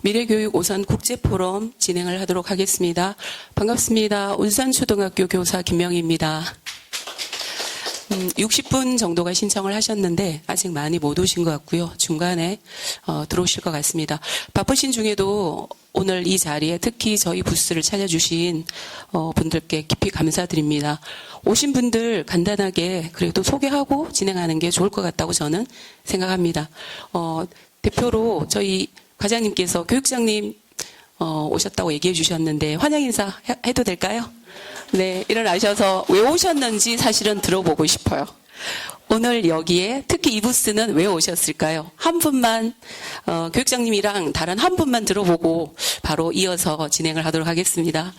미래교육 오산 국제포럼 진행을 하도록 하겠습니다. 반갑습니다. 울산초등학교 교사 김명희입니다. 60분 정도가 신청을 하셨는데 아직 많이 못 오신 것 같고요. 중간에 들어오실 것 같습니다. 바쁘신 중에도 오늘 이 자리에 특히 저희 부스를 찾아주신 분들께 깊이 감사드립니다. 오신 분들 간단하게 그래도 소개하고 진행하는 게 좋을 것 같다고 저는 생각합니다. 대표로 저희 과장님께서 교육장님 오셨다고 얘기해 주셨는데 환영 인사 해도 될까요? 네, 일어나셔서 왜 오셨는지 사실은 들어보고 싶어요. 오늘 여기에 특히 이 부스는 왜 오셨을까요? 한 분만 교육장님이랑 다른 한 분만 들어보고 바로 이어서 진행을 하도록 하겠습니다.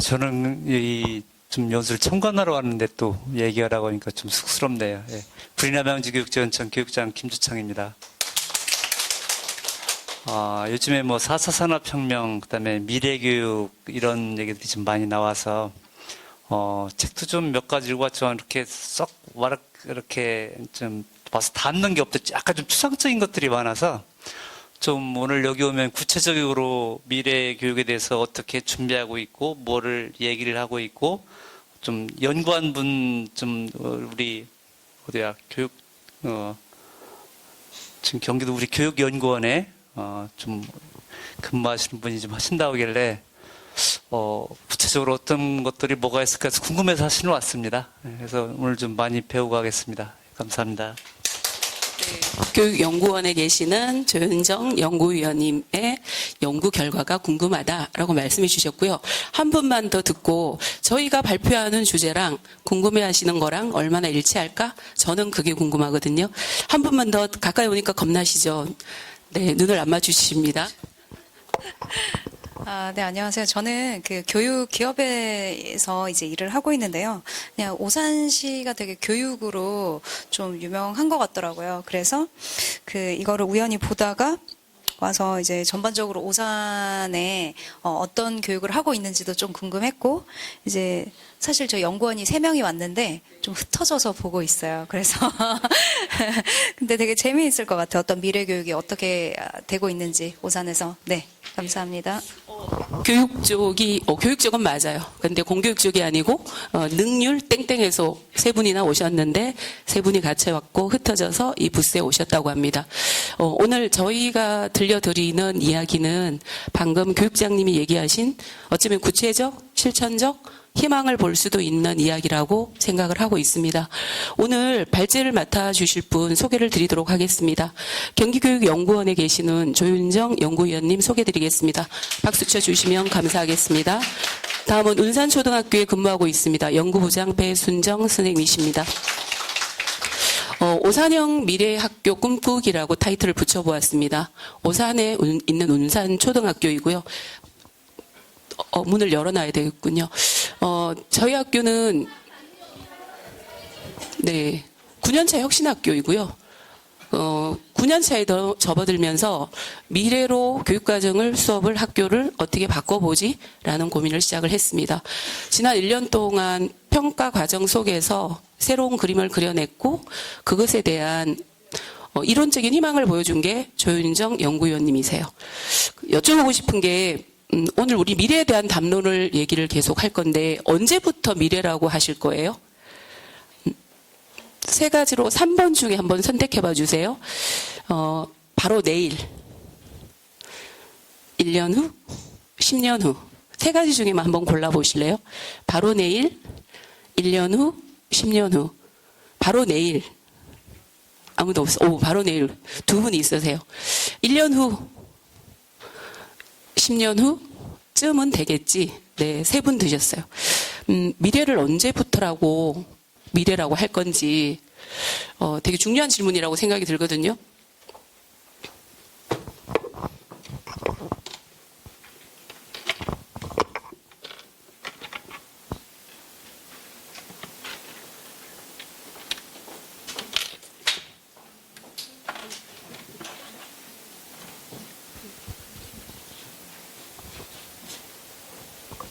저는 좀 연수를 참관하러 왔는데 또 얘기하라고 하니까 좀 쑥스럽네요. 예. 구리남양주교육지원청 교육장 김주창입니다. 요즘에 뭐 4차 산업혁명, 그다음에 미래교육 이런 얘기들이 좀 많이 나와서 책도 좀 몇 가지 읽어봤지만 이렇게 썩 이렇게 좀 봐서 닿는 게 없다. 약간 좀 추상적인 것들이 많아서 좀 오늘 여기 오면 구체적으로 미래 교육에 대해서 어떻게 준비하고 있고 뭐를 얘기를 하고 있고 좀 연구한 분 좀 우리 어디야 교육 지금 경기도 우리 교육연구원에 좀 근무하시는 분이 좀 하신다고 하길래 구체적으로 어떤 것들이 뭐가 있을까 해서 궁금해서 하시러 왔습니다. 그래서 오늘 좀 많이 배우고 가겠습니다. 감사합니다. 교육연구원에 계시는 조윤정 연구위원님의 연구 결과가 궁금하다라고 말씀해 주셨고요. 한 분만 더 듣고 저희가 발표하는 주제랑 궁금해하시는 거랑 얼마나 일치할까? 저는 그게 궁금하거든요. 한 분만 더 가까이 오니까 겁나시죠? 네, 눈을 안 맞추십니다. 네, 안녕하세요. 저는 그 교육 기업에서 이제 일을 하고 있는데요. 그냥 오산시가 되게 교육으로 좀 유명한 것 같더라고요. 그래서 이거를 우연히 보다가 와서 이제 전반적으로 오산에 어떤 교육을 하고 있는지도 좀 궁금했고, 이제 사실 저 연구원이 3명이 왔는데 좀 흩어져서 보고 있어요. 그래서 근데 되게 재미있을 것 같아요. 어떤 미래 교육이 어떻게 되고 있는지 오산에서. 네, 감사합니다. 교육 쪽은 맞아요. 근데 공교육 쪽이 아니고, 능률 땡땡에서 3분이나 오셨는데, 3분이 같이 왔고, 흩어져서 이 부스에 오셨다고 합니다. 오늘 저희가 들려드리는 이야기는 방금 교육장님이 얘기하신 어쩌면 구체적, 실천적, 희망을 볼 수도 있는 이야기라고 생각을 하고 있습니다. 오늘 발제를 맡아주실 분 소개를 드리도록 하겠습니다. 경기교육연구원에 계시는 조윤정 연구위원님 소개드리겠습니다. 박수 쳐주시면 감사하겠습니다. 다음은 울산초등학교에 근무하고 있습니다. 연구부장 배순정 선생님이십니다. 오산형 미래학교 꿈꾸기라고 타이틀을 붙여보았습니다. 오산에 있는 울산초등학교이고요. 문을 열어놔야 되겠군요. 저희 학교는 9년차 혁신학교이고요. 9년차에 더 접어들면서 미래로 교육과정을 수업을 학교를 어떻게 바꿔보지? 라는 고민을 시작을 했습니다. 지난 1년 동안 평가 과정 속에서 새로운 그림을 그려냈고 그것에 대한 이론적인 희망을 보여준 게 조윤정 연구위원님이세요. 여쭤보고 싶은 게 오늘 우리 미래에 대한 담론을 얘기를 계속 할 건데 언제부터 미래라고 하실 거예요? 3가지로 3번 중에 한번 선택해 봐 주세요. 바로 내일, 1년 후, 10년 후. 3가지 중에만 한번 골라보실래요? 바로 내일, 1년 후, 10년 후. 바로 내일. 아무도 없어. 바로 내일. 2분이 있으세요. 1년 후, 10년 후쯤은 되겠지. 네, 3분 드셨어요. 미래를 언제부터라고 미래라고 할 건지 되게 중요한 질문이라고 생각이 들거든요.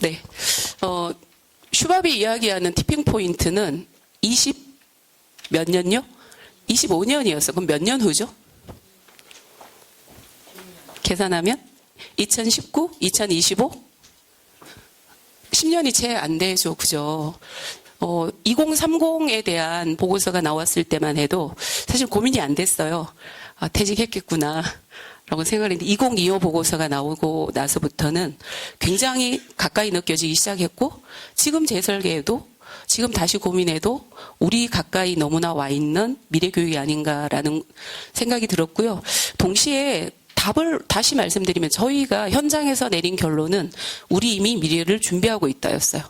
네. 슈밥이 이야기하는 티핑 포인트는 20 몇 년요? 25년이었어. 그럼 몇 년 후죠? 계산하면 2019, 2025, 10년이 채 안 되죠, 그죠? 2030에 대한 보고서가 나왔을 때만 해도 사실 고민이 안 됐어요. 아, 퇴직했겠구나. 라고 생각을 했는데 2025 보고서가 나오고 나서부터는 굉장히 가까이 느껴지기 시작했고 지금 재설계에도 지금 다시 고민해도 우리 가까이 너무나 와 있는 미래교육이 아닌가라는 생각이 들었고요. 동시에 답을 다시 말씀드리면 저희가 현장에서 내린 결론은 우리 이미 미래를 준비하고 있다였어요.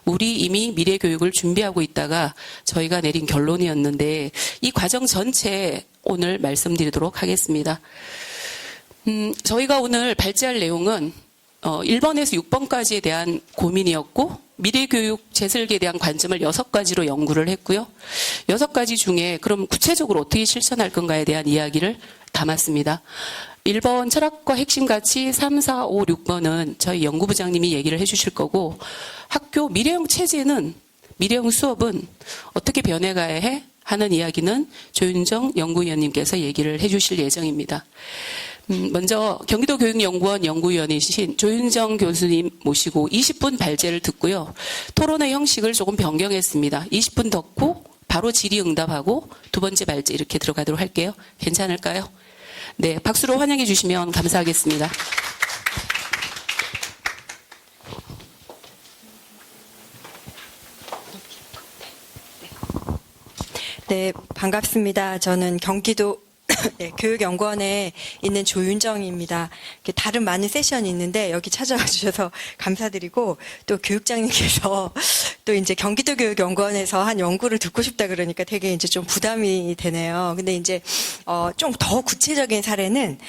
우리 이미 미래교육을 준비하고 있다가 저희가 내린 결론이었는데 이 과정 전체 오늘 말씀드리도록 하겠습니다. 저희가 오늘 발제할 내용은 1번에서 6번까지에 대한 고민이었고 미래교육 재설계에 대한 관점을 6가지로 연구를 했고요. 6가지 중에 그럼 구체적으로 어떻게 실천할 건가에 대한 이야기를 담았습니다. 1번 철학과 핵심 가치 3, 4, 5, 6번은 저희 연구부장님이 얘기를 해주실 거고 학교 미래형 체제는 미래형 수업은 어떻게 변해가야 해? 하는 이야기는 조윤정 연구위원님께서 얘기를 해주실 예정입니다. 먼저 경기도교육연구원 연구위원이신 조윤정 교수님 모시고 20분 발제를 듣고요. 토론의 형식을 조금 변경했습니다. 20분 듣고 바로 질의응답하고 두 번째 발제 이렇게 들어가도록 할게요. 괜찮을까요? 네, 박수로 환영해 주시면 감사하겠습니다. 네, 반갑습니다. 저는 경기도 네, 교육연구원에 있는 조윤정입니다. 다른 많은 세션이 있는데 여기 찾아와 주셔서 감사드리고 또 교육장님께서 또 이제 경기도 교육연구원에서 한 연구를 듣고 싶다 그러니까 되게 이제 좀 부담이 되네요. 근데 이제 좀 더 구체적인 사례는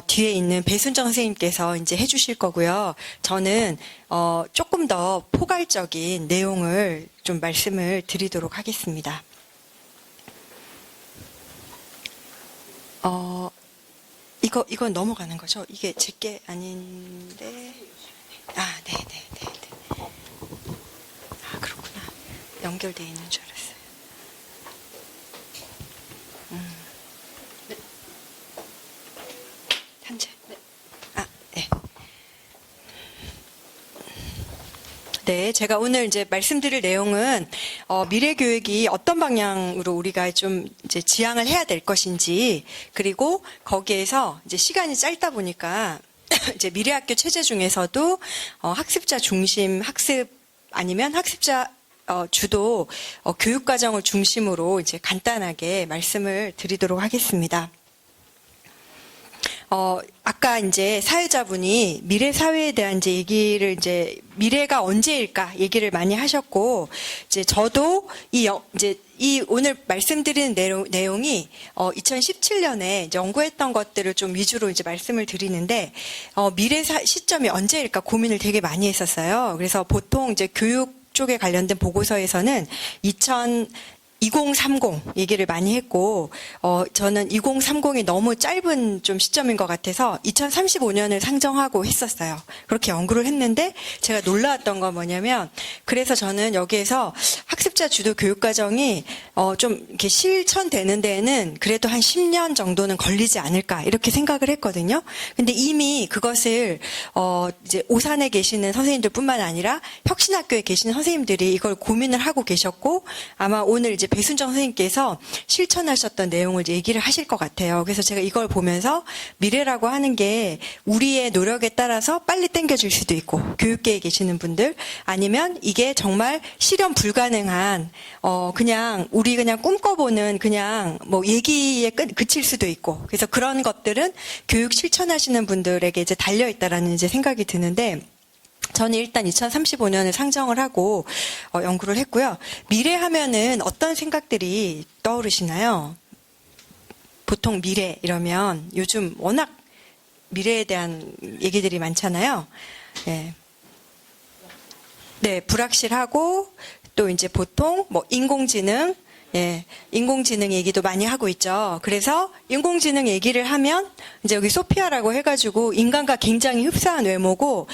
뒤에 있는 배순정 선생님께서 이제 해주실 거고요. 저는 조금 더 포괄적인 내용을 좀 말씀을 드리도록 하겠습니다. 이건 넘어가는 거죠? 이게 제게 아닌데. 아, 네네네. 아, 그렇구나. 연결되어 있는 줄 알았어요. 네. 현재. 네. 아, 네. 네, 제가 오늘 이제 말씀드릴 내용은 미래 교육이 어떤 방향으로 우리가 좀 이제 지향을 해야 될 것인지, 그리고 거기에서 이제 시간이 짧다 보니까 이제 미래학교 체제 중에서도 학습자 중심 학습 아니면 학습자 주도 교육 과정을 중심으로 이제 간단하게 말씀을 드리도록 하겠습니다. 아까 이제 사회자분이 미래 사회에 대한 이제 얘기를 이제 미래가 언제일까 얘기를 많이 하셨고, 이제 저도 이제 오늘 말씀드리는 내용이 2017년에 연구했던 것들을 좀 위주로 이제 말씀을 드리는데, 미래 시점이 언제일까 고민을 되게 많이 했었어요. 그래서 보통 이제 교육 쪽에 관련된 보고서에서는 2030 얘기를 많이 했고, 저는 2030이 너무 짧은 좀 시점인 것 같아서 2035년을 상정하고 했었어요. 그렇게 연구를 했는데 제가 놀라웠던 건 뭐냐면, 그래서 저는 여기에서 학습자 주도 교육과정이 좀 이렇게 실천되는 데에는 그래도 한 10년 정도는 걸리지 않을까 이렇게 생각을 했거든요. 근데 이미 그것을 이제 오산에 계시는 선생님들뿐만 아니라 혁신학교에 계시는 선생님들이 이걸 고민을 하고 계셨고, 아마 오늘 이제 배순정 선생님께서 실천하셨던 내용을 얘기를 하실 것 같아요. 그래서 제가 이걸 보면서 미래라고 하는 게 우리의 노력에 따라서 빨리 당겨질 수도 있고, 교육계에 계시는 분들 아니면 이게 정말 실현 불가능한 그냥 우리 그냥 꿈꿔보는 그냥 뭐 얘기에 그칠 수도 있고, 그래서 그런 것들은 교육 실천하시는 분들에게 이제 달려 있다라는 이제 생각이 드는데, 저는 일단 2035년을 상정을 하고 연구를 했고요. 미래 하면은 어떤 생각들이 떠오르시나요? 보통 미래 이러면 요즘 워낙 미래에 대한 얘기들이 많잖아요. 네. 네, 불확실하고 또 이제 보통 뭐 인공지능, 예, 인공지능 얘기도 많이 하고 있죠. 그래서 인공지능 얘기를 하면 이제 여기 소피아라고 해가지고 인간과 굉장히 흡사한 외모고,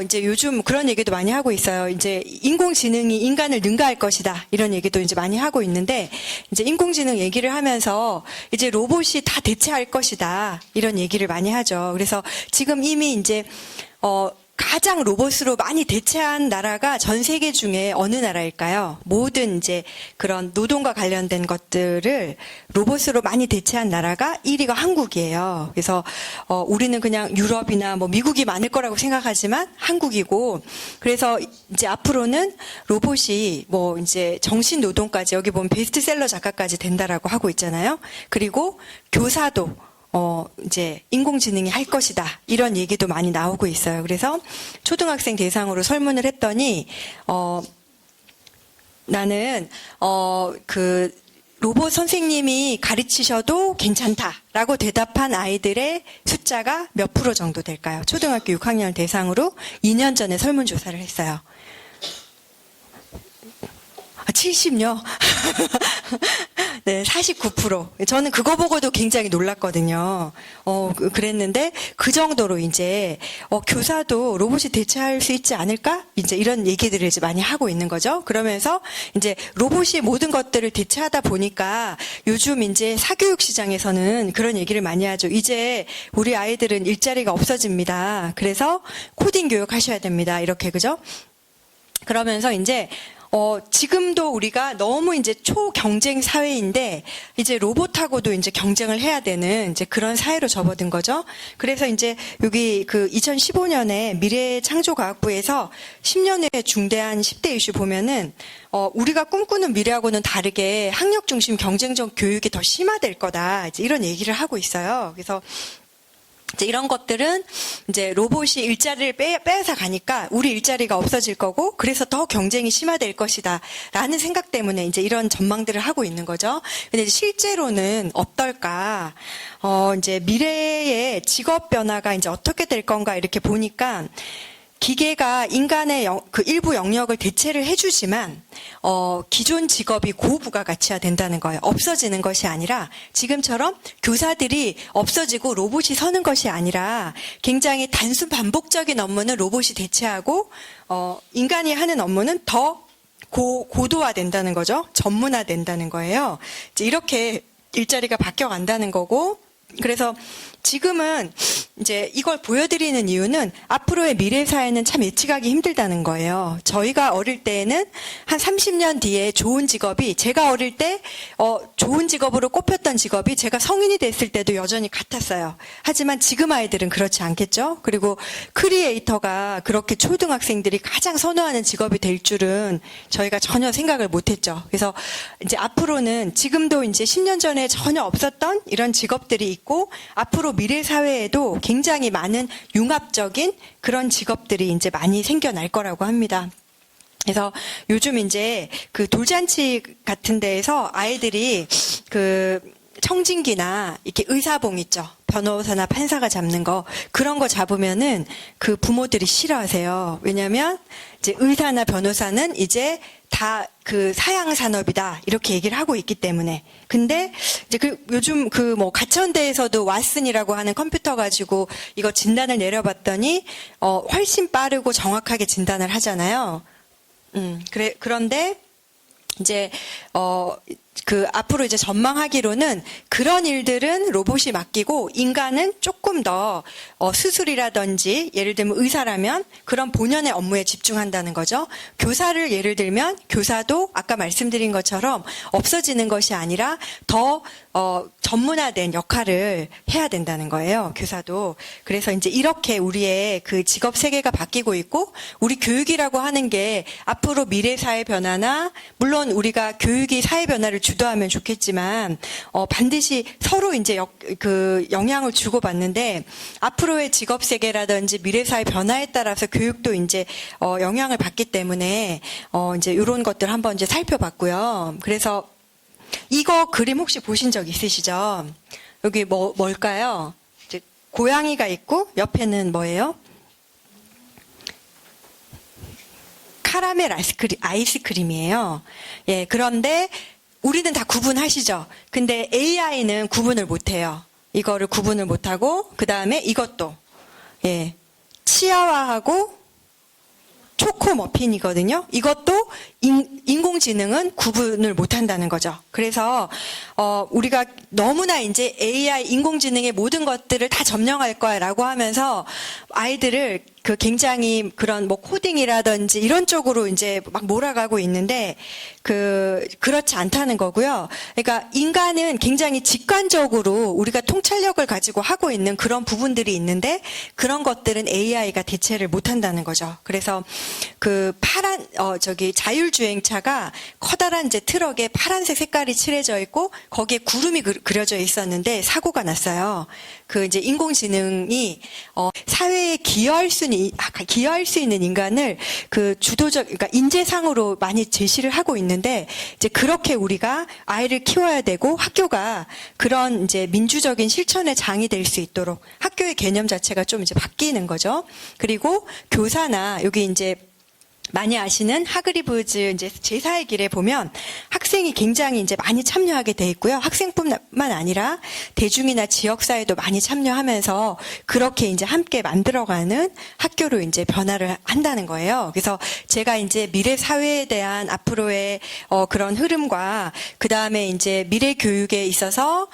이제 요즘 그런 얘기도 많이 하고 있어요. 이제 인공지능이 인간을 능가할 것이다. 이런 얘기도 이제 많이 하고 있는데, 이제 인공지능 얘기를 하면서 이제 로봇이 다 대체할 것이다. 이런 얘기를 많이 하죠. 그래서 지금 이미 이제, 가장 로봇으로 많이 대체한 나라가 전 세계 중에 어느 나라일까요? 모든 이제 그런 노동과 관련된 것들을 로봇으로 많이 대체한 나라가 1위가 한국이에요. 그래서 우리는 그냥 유럽이나 뭐 미국이 많을 거라고 생각하지만 한국이고, 그래서 이제 앞으로는 로봇이 뭐 이제 정신 노동까지, 여기 보면 베스트셀러 작가까지 된다라고 하고 있잖아요. 그리고 교사도 이제 인공지능이 할 것이다. 이런 얘기도 많이 나오고 있어요. 그래서 초등학생 대상으로 설문을 했더니, 나는, 그, 로봇 선생님이 가르치셔도 괜찮다라고 대답한 아이들의 숫자가 몇 프로 정도 될까요? 초등학교 6학년 대상으로 2년 전에 설문조사를 했어요. 70요? 네, 49%. 저는 그거 보고도 굉장히 놀랐거든요. 그랬는데, 그 정도로 이제, 교사도 로봇이 대체할 수 있지 않을까? 이제 이런 얘기들을 이제 많이 하고 있는 거죠. 그러면서, 이제 로봇이 모든 것들을 대체하다 보니까, 요즘 이제 사교육 시장에서는 그런 얘기를 많이 하죠. 이제 우리 아이들은 일자리가 없어집니다. 그래서 코딩 교육 하셔야 됩니다. 이렇게, 그죠? 그러면서 이제, 지금도 우리가 너무 이제 초경쟁 사회인데, 이제 로봇하고도 이제 경쟁을 해야 되는 이제 그런 사회로 접어든 거죠. 그래서 이제 여기 그 2015년에 미래창조과학부에서 10년 후에 중대한 10대 이슈 보면은, 우리가 꿈꾸는 미래하고는 다르게 학력 중심 경쟁적 교육이 더 심화될 거다. 이제 이런 얘기를 하고 있어요. 그래서 이제 이런 것들은 이제 로봇이 일자리를 빼앗아 가니까 우리 일자리가 없어질 거고, 그래서 더 경쟁이 심화될 것이다 라는 생각 때문에 이제 이런 전망들을 하고 있는 거죠. 근데 이제 실제로는 어떨까? 이제 미래의 직업 변화가 이제 어떻게 될 건가 이렇게 보니까, 기계가 인간의 그 일부 영역을 대체를 해주지만, 기존 직업이 고부가가치화 된다는 거예요. 없어지는 것이 아니라, 지금처럼 교사들이 없어지고 로봇이 서는 것이 아니라, 굉장히 단순 반복적인 업무는 로봇이 대체하고, 인간이 하는 업무는 더 고도화 된다는 거죠. 전문화 된다는 거예요. 이제 이렇게 일자리가 바뀌어 간다는 거고, 그래서 지금은 이제 이걸 보여드리는 이유는 앞으로의 미래 사회는 참 예측하기 힘들다는 거예요. 저희가 어릴 때에는 한 30년 뒤에 좋은 직업이, 제가 어릴 때 좋은 직업으로 꼽혔던 직업이 제가 성인이 됐을 때도 여전히 같았어요. 하지만 지금 아이들은 그렇지 않겠죠. 그리고 크리에이터가 그렇게 초등학생들이 가장 선호하는 직업이 될 줄은 저희가 전혀 생각을 못했죠. 그래서 이제 앞으로는 지금도 이제 10년 전에 전혀 없었던 이런 직업들이 있고, 앞으로 미래 사회에도 굉장히 많은 융합적인 그런 직업들이 이제 많이 생겨날 거라고 합니다. 그래서 요즘 이제 그 돌잔치 같은 데에서 아이들이 그 청진기나 이렇게 의사봉 있죠. 변호사나 판사가 잡는 거, 그런 거 잡으면은 그 부모들이 싫어하세요. 왜냐면 이제 의사나 변호사는 이제 다 그 사양 산업이다 이렇게 얘기를 하고 있기 때문에. 근데 이제 요즘 그 뭐 가천대에서도 왓슨이라고 하는 컴퓨터 가지고 이거 진단을 내려봤더니 훨씬 빠르고 정확하게 진단을 하잖아요. 그런데 이제 그 앞으로 이제 전망하기로는 그런 일들은 로봇이 맡기고, 인간은 조금 더 수술이라든지, 예를 들면 의사라면 그런 본연의 업무에 집중한다는 거죠. 교사를 예를 들면 교사도 아까 말씀드린 것처럼 없어지는 것이 아니라 더 전문화된 역할을 해야 된다는 거예요. 교사도. 그래서 이제 이렇게 우리의 그 직업 세계가 바뀌고 있고, 우리 교육이라고 하는 게 앞으로 미래 사회 변화나, 물론 우리가 교육이 사회 변화를 주도하면 좋겠지만, 반드시 서로 이제 그 영향을 주고받는데, 앞으로의 직업 세계라든지 미래 사회 변화에 따라서 교육도 이제 영향을 받기 때문에 이제 이런 것들 한번 이제 살펴봤고요. 그래서 이거 그림 혹시 보신 적 있으시죠? 여기 뭘까요? 이제 고양이가 있고 옆에는 뭐예요? 카라멜 아이스크림이에요. 예, 그런데 우리는 다 구분하시죠? 근데 AI는 구분을 못해요. 이거를 구분을 못하고, 그 다음에 이것도, 예, 치아와하고 초코 머핀이거든요. 이것도 인공지능은 구분을 못한다는 거죠. 그래서 우리가 너무나 이제 AI 인공지능의 모든 것들을 다 점령할 거야라고 하면서 아이들을 그 굉장히 그런 뭐 코딩이라든지 이런 쪽으로 이제 막 몰아가고 있는데 그렇지 않다는 거고요. 그러니까 인간은 굉장히 직관적으로 우리가 통찰력을 가지고 하고 있는 그런 부분들이 있는데 그런 것들은 AI가 대체를 못한다는 거죠. 그래서 그 파란 자율주행차가 커다란 이제 트럭에 파란색 색깔이 칠해져 있고 거기에 구름이 그려져 있었는데 사고가 났어요. 그 이제 인공지능이 사회에 기여할 수 있는 인간을 그 그러니까 인재상으로 많이 제시를 하고 있는데 이제 그렇게 우리가 아이를 키워야 되고 학교가 그런 이제 민주적인 실천의 장이 될 수 있도록 학교의 개념 자체가 좀 이제 바뀌는 거죠. 그리고 교사나 여기 이제 많이 아시는 하그리브즈 이제 제사의 길에 보면 학생이 굉장히 이제 많이 참여하게 돼 있고요. 학생뿐만 아니라 대중이나 지역사회도 많이 참여하면서 그렇게 이제 함께 만들어가는 학교로 이제 변화를 한다는 거예요. 그래서 제가 이제 미래 사회에 대한 앞으로의 그런 흐름과 그 다음에 이제 미래 교육에 있어서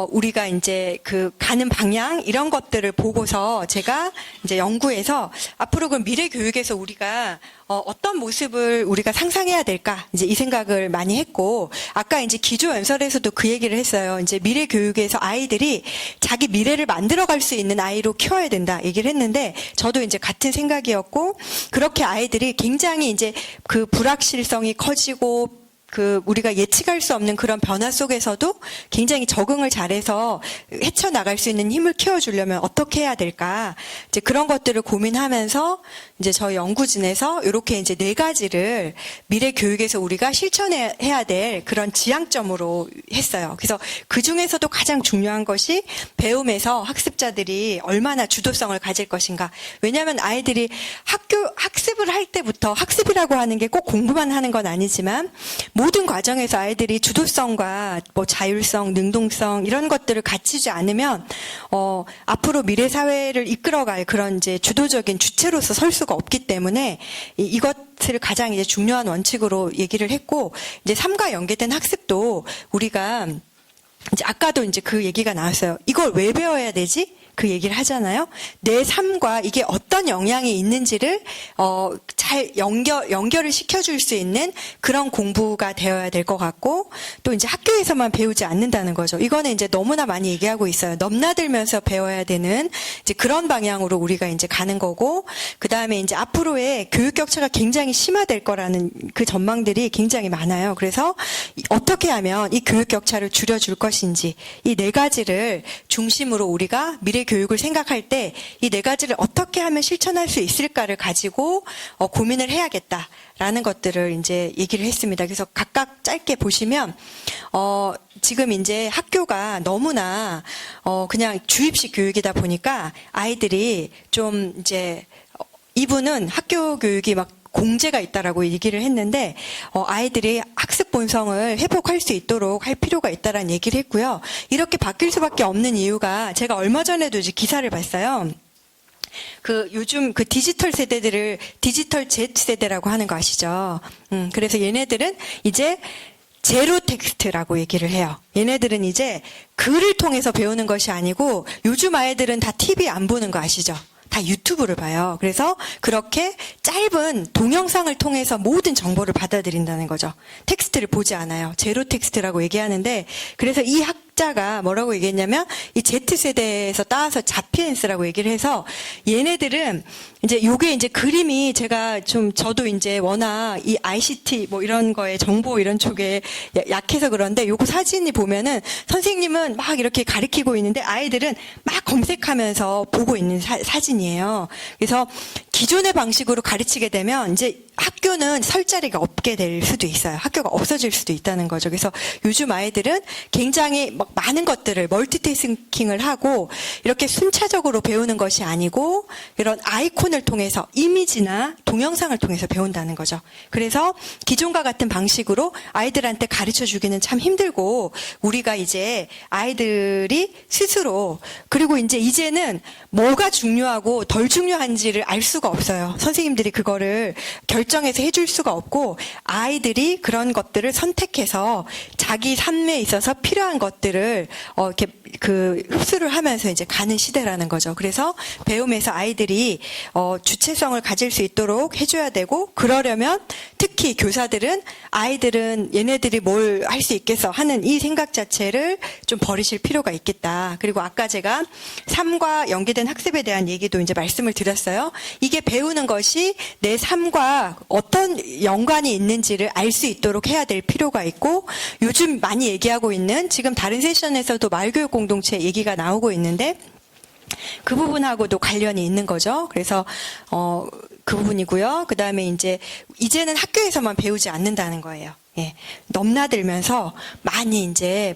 우리가 이제 그 가는 방향 이런 것들을 보고서 제가 이제 연구해서 앞으로 그 미래 교육에서 우리가 어떤 모습을 우리가 상상해야 될까 이제 이 생각을 많이 했고 아까 이제 기조 연설에서도 그 얘기를 했어요. 이제 미래 교육에서 아이들이 자기 미래를 만들어갈 수 있는 아이로 키워야 된다 얘기를 했는데 저도 이제 같은 생각이었고 그렇게 아이들이 굉장히 이제 그 불확실성이 커지고 우리가 예측할 수 없는 그런 변화 속에서도 굉장히 적응을 잘해서 헤쳐나갈 수 있는 힘을 키워주려면 어떻게 해야 될까? 이제 그런 것들을 고민하면서 이제 저희 연구진에서 이렇게 이제 4가지를 미래 교육에서 우리가 실천해야 될 그런 지향점으로 했어요. 그래서 그 중에서도 가장 중요한 것이 배움에서 학습자들이 얼마나 주도성을 가질 것인가. 왜냐하면 아이들이 학습을 할 때부터 학습이라고 하는 게 꼭 공부만 하는 건 아니지만 모든 과정에서 아이들이 주도성과 뭐 자율성, 능동성 이런 것들을 갖추지 않으면 앞으로 미래 사회를 이끌어갈 그런 이제 주도적인 주체로서 설 수가 없기 때문에 이것을 가장 이제 중요한 원칙으로 얘기를 했고 이제 삶과 연계된 학습도 우리가 이제 아까도 이제 그 얘기가 나왔어요. 이걸 왜 배워야 되지? 그 얘기를 하잖아요. 내 삶과 이게 어떤 영향이 있는지를 잘 연결을 시켜줄 수 있는 그런 공부가 되어야 될 것 같고 또 이제 학교에서만 배우지 않는다는 거죠. 이거는 이제 너무나 많이 얘기하고 있어요. 넘나들면서 배워야 되는 이제 그런 방향으로 우리가 이제 가는 거고 그 다음에 이제 앞으로의 교육 격차가 굉장히 심화될 거라는 그 전망들이 굉장히 많아요. 그래서 어떻게 하면 이 교육 격차를 줄여줄 것인지 이 4가지를 중심으로 우리가 미래 교육을 생각할 때 이 4가지를 어떻게 하면 실천할 수 있을까를 가지고 고민을 해야겠다라는 것들을 이제 얘기를 했습니다. 그래서 각각 짧게 보시면 지금 이제 학교가 너무나 그냥 주입식 교육이다 보니까 아이들이 좀 이제 이분은 학교 교육이 막 공제가 있다라고 얘기를 했는데 아이들이 학습 본성을 회복할 수 있도록 할 필요가 있다라는 얘기를 했고요. 이렇게 바뀔 수밖에 없는 이유가 제가 얼마 전에도 이제 기사를 봤어요. 요즘 디지털 세대들을 디지털 Z 세대라고 하는 거 아시죠? 그래서 얘네들은 이제 제로 텍스트라고 얘기를 해요. 얘네들은 이제 글을 통해서 배우는 것이 아니고 요즘 아이들은 다 TV 안 보는 거 아시죠? 다 유튜브를 봐요. 그래서 그렇게 짧은 동영상을 통해서 모든 정보를 받아들인다는 거죠. 텍스트를 보지 않아요. 제로 텍스트라고 얘기하는데 그래서 이 학자가 뭐라고 얘기했냐면 이 Z세대에서 따와서 자피엔스라고 얘기를 해서 얘네들은 이제 요게 이제 그림이 저도 이제 워낙 이 ICT 뭐 이런 거에 정보 이런 쪽에 약해서 그런데 요거 사진이 보면은 선생님은 막 이렇게 가리키고 있는데 아이들은 막 검색하면서 보고 있는 사진이에요. 그래서 기존의 방식으로 가르치게 되면 이제 학교는 설 자리가 없게 될 수도 있어요. 학교가 없어질 수도 있다는 거죠. 그래서 요즘 아이들은 굉장히 막 많은 것들을 멀티태스킹을 하고 이렇게 순차적으로 배우는 것이 아니고 이런 아이콘을 통해서 이미지나 동영상을 통해서 배운다는 거죠. 그래서 기존과 같은 방식으로 아이들한테 가르쳐 주기는 참 힘들고 우리가 이제 아이들이 스스로 그리고 이제는 뭐가 중요하고 덜 중요한지를 알 수가 없어요. 선생님들이 그거를 결정해서 해줄 수가 없고 아이들이 그런 것들을 선택해서 자기 삶에 있어서 필요한 것들을 이렇게 흡수를 하면서 이제 가는 시대라는 거죠. 그래서 배움에서 아이들이 주체성을 가질 수 있도록 해줘야 되고 그러려면 특히 교사들은 아이들은 얘네들이 뭘 할 수 있겠어 하는 이 생각 자체를 좀 버리실 필요가 있겠다. 그리고 아까 제가 삶과 연계된 학습에 대한 얘기도 이제 말씀을 드렸어요. 이게 배우는 것이 내 삶과 어떤 연관이 있는지를 알 수 있도록 해야 될 필요가 있고 요즘 많이 얘기하고 있는 지금 다른 세션에서도 말교육 공동체 얘기가 나오고 있는데 그 부분하고도 관련이 있는 거죠. 그래서 그 부분이고요. 그 다음에 이제는 학교에서만 배우지 않는다는 거예요. 예, 넘나들면서 많이 이제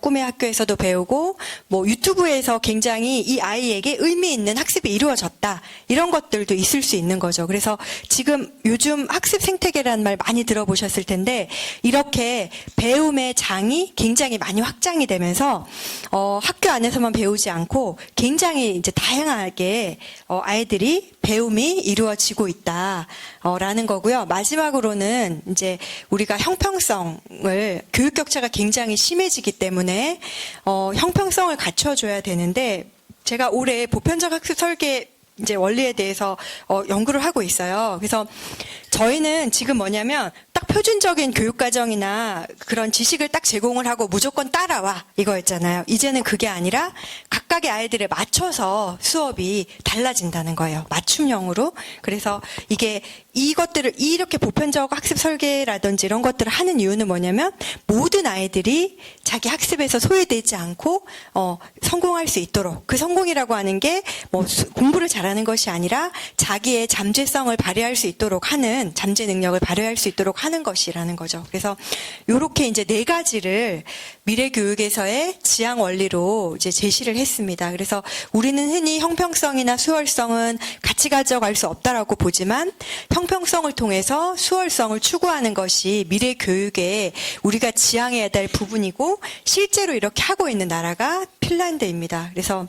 꿈의 학교에서도 배우고 유튜브에서 굉장히 이 아이에게 의미 있는 학습이 이루어졌다 이런 것들도 있을 수 있는 거죠. 그래서 지금 요즘 학습 생태계라는 말 많이 들어보셨을 텐데 이렇게 배움의 장이 굉장히 많이 확장이 되면서 학교 안에서만 배우지 않고 굉장히 이제 다양하게 아이들이 배움이 이루어지고 있다라는 거고요. 마지막으로는 이제 우리가 형평성을 교육 격차가 굉장히 심해지기 때문에 형평성을 갖춰줘야 되는데 제가 올해 보편적 학습 설계 이제 원리에 대해서 연구를 하고 있어요. 그래서 저희는 지금 뭐냐면 딱 표준적인 교육과정이나 그런 지식을 딱 제공을 하고 무조건 따라와 이거였잖아요. 이제는 그게 아니라 각각의 아이들에 맞춰서 수업이 달라진다는 거예요. 맞춤형으로. 그래서 이것들을 이렇게 보편적 학습 설계라든지 이런 것들을 하는 이유는 뭐냐면 모든 아이들이 자기 학습에서 소외되지 않고 성공할 수 있도록 그 성공이라고 하는 게 공부를 잘하는 것이 아니라 자기의 잠재성을 발휘할 수 있도록 하는 잠재 능력을 발휘할 수 있도록 하는 것이라는 거죠. 그래서 요렇게 이제 4가지를 미래 교육에서의 지향 원리로 이제 제시를 했습니다. 그래서 우리는 흔히 형평성이나 수월성은 같이 가져갈 수 없다라고 보지만 형평성을 통해서 수월성을 추구하는 것이 미래 교육에 우리가 지향해야 될 부분이고 실제로 이렇게 하고 있는 나라가 핀란드입니다. 그래서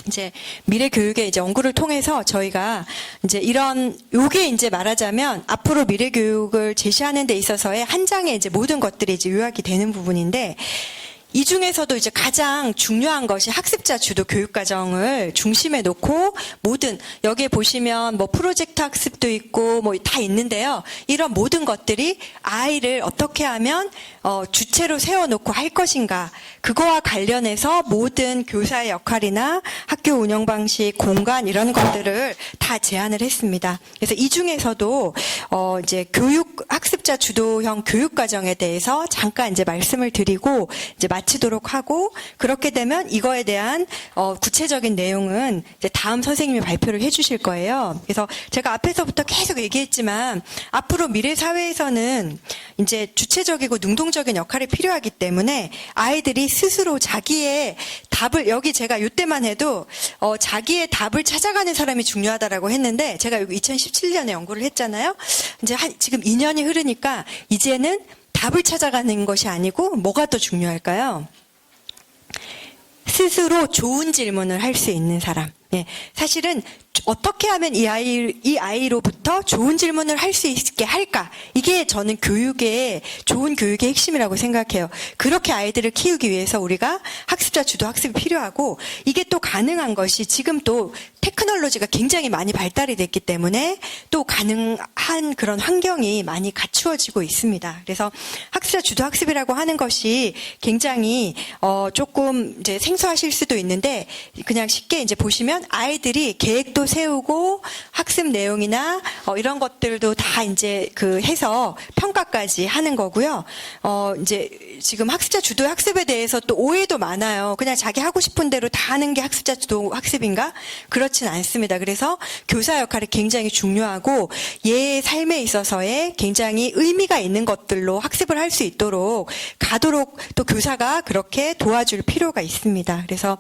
이제 미래 교육의 이제 연구를 통해서 저희가 이제 요게 이제 말하자면 앞으로 미래 교육을 제시하는 데 있어서의 한 장의 이제 모든 것들이 이제 요약이 되는 부분인데 이 중에서도 이제 가장 중요한 것이 학습자 주도 교육과정을 중심에 놓고 모든 여기에 보시면 프로젝트 학습도 있고 다 있는데요. 이런 모든 것들이 아이를 어떻게 하면 주체로 세워놓고 할 것인가 그거와 관련해서 모든 교사의 역할이나 학교 운영 방식, 공간 이런 것들을 다 제안을 했습니다. 그래서 이 중에서도 이제 학습자 주도형 교육과정에 대해서 잠깐 이제 말씀을 드리고 이제 마치도록 하고 그렇게 되면 이거에 대한 구체적인 내용은 이제 다음 선생님이 발표를 해주실 거예요. 그래서 제가 앞에서부터 계속 얘기했지만 앞으로 미래 사회에서는 이제 주체적이고 능동적인 역할이 필요하기 때문에 아이들이 스스로 자기의 답을 여기 제가 이때만 해도 자기의 답을 찾아가는 사람이 중요하다라고 했는데 제가 여기 2017년에 연구를 했잖아요. 이제 지금 2년이 흐르니까 이제는 답을 찾아가는 것이 아니고 뭐가 더 중요할까요? 스스로 좋은 질문을 할 수 있는 사람. 예, 사실은 어떻게 하면 이 아이로부터 좋은 질문을 할 수 있게 할까? 이게 저는 좋은 교육의 핵심이라고 생각해요. 그렇게 아이들을 키우기 위해서 우리가 학습자 주도 학습이 필요하고 이게 또 가능한 것이 지금 또 테크놀로지가 굉장히 많이 발달이 됐기 때문에 또 가능한 그런 환경이 많이 갖추어지고 있습니다. 그래서 학습자 주도 학습이라고 하는 것이 굉장히 조금 이제 생소하실 수도 있는데 그냥 쉽게 이제 보시면 아이들이 계획도 계획도 세우고 학습 내용이나 이런 것들도 다 이제 그 해서 평가까지 하는 거고요. 이제 지금 학습자 주도 학습에 대해서 또 오해도 많아요. 그냥 자기 하고 싶은 대로 다 하는 게 학습자 주도 학습인가? 그렇진 않습니다. 그래서 교사 역할이 굉장히 중요하고 얘의 삶에 있어서의 굉장히 의미가 있는 것들로 학습을 할 수 있도록 가도록 또 교사가 그렇게 도와줄 필요가 있습니다. 그래서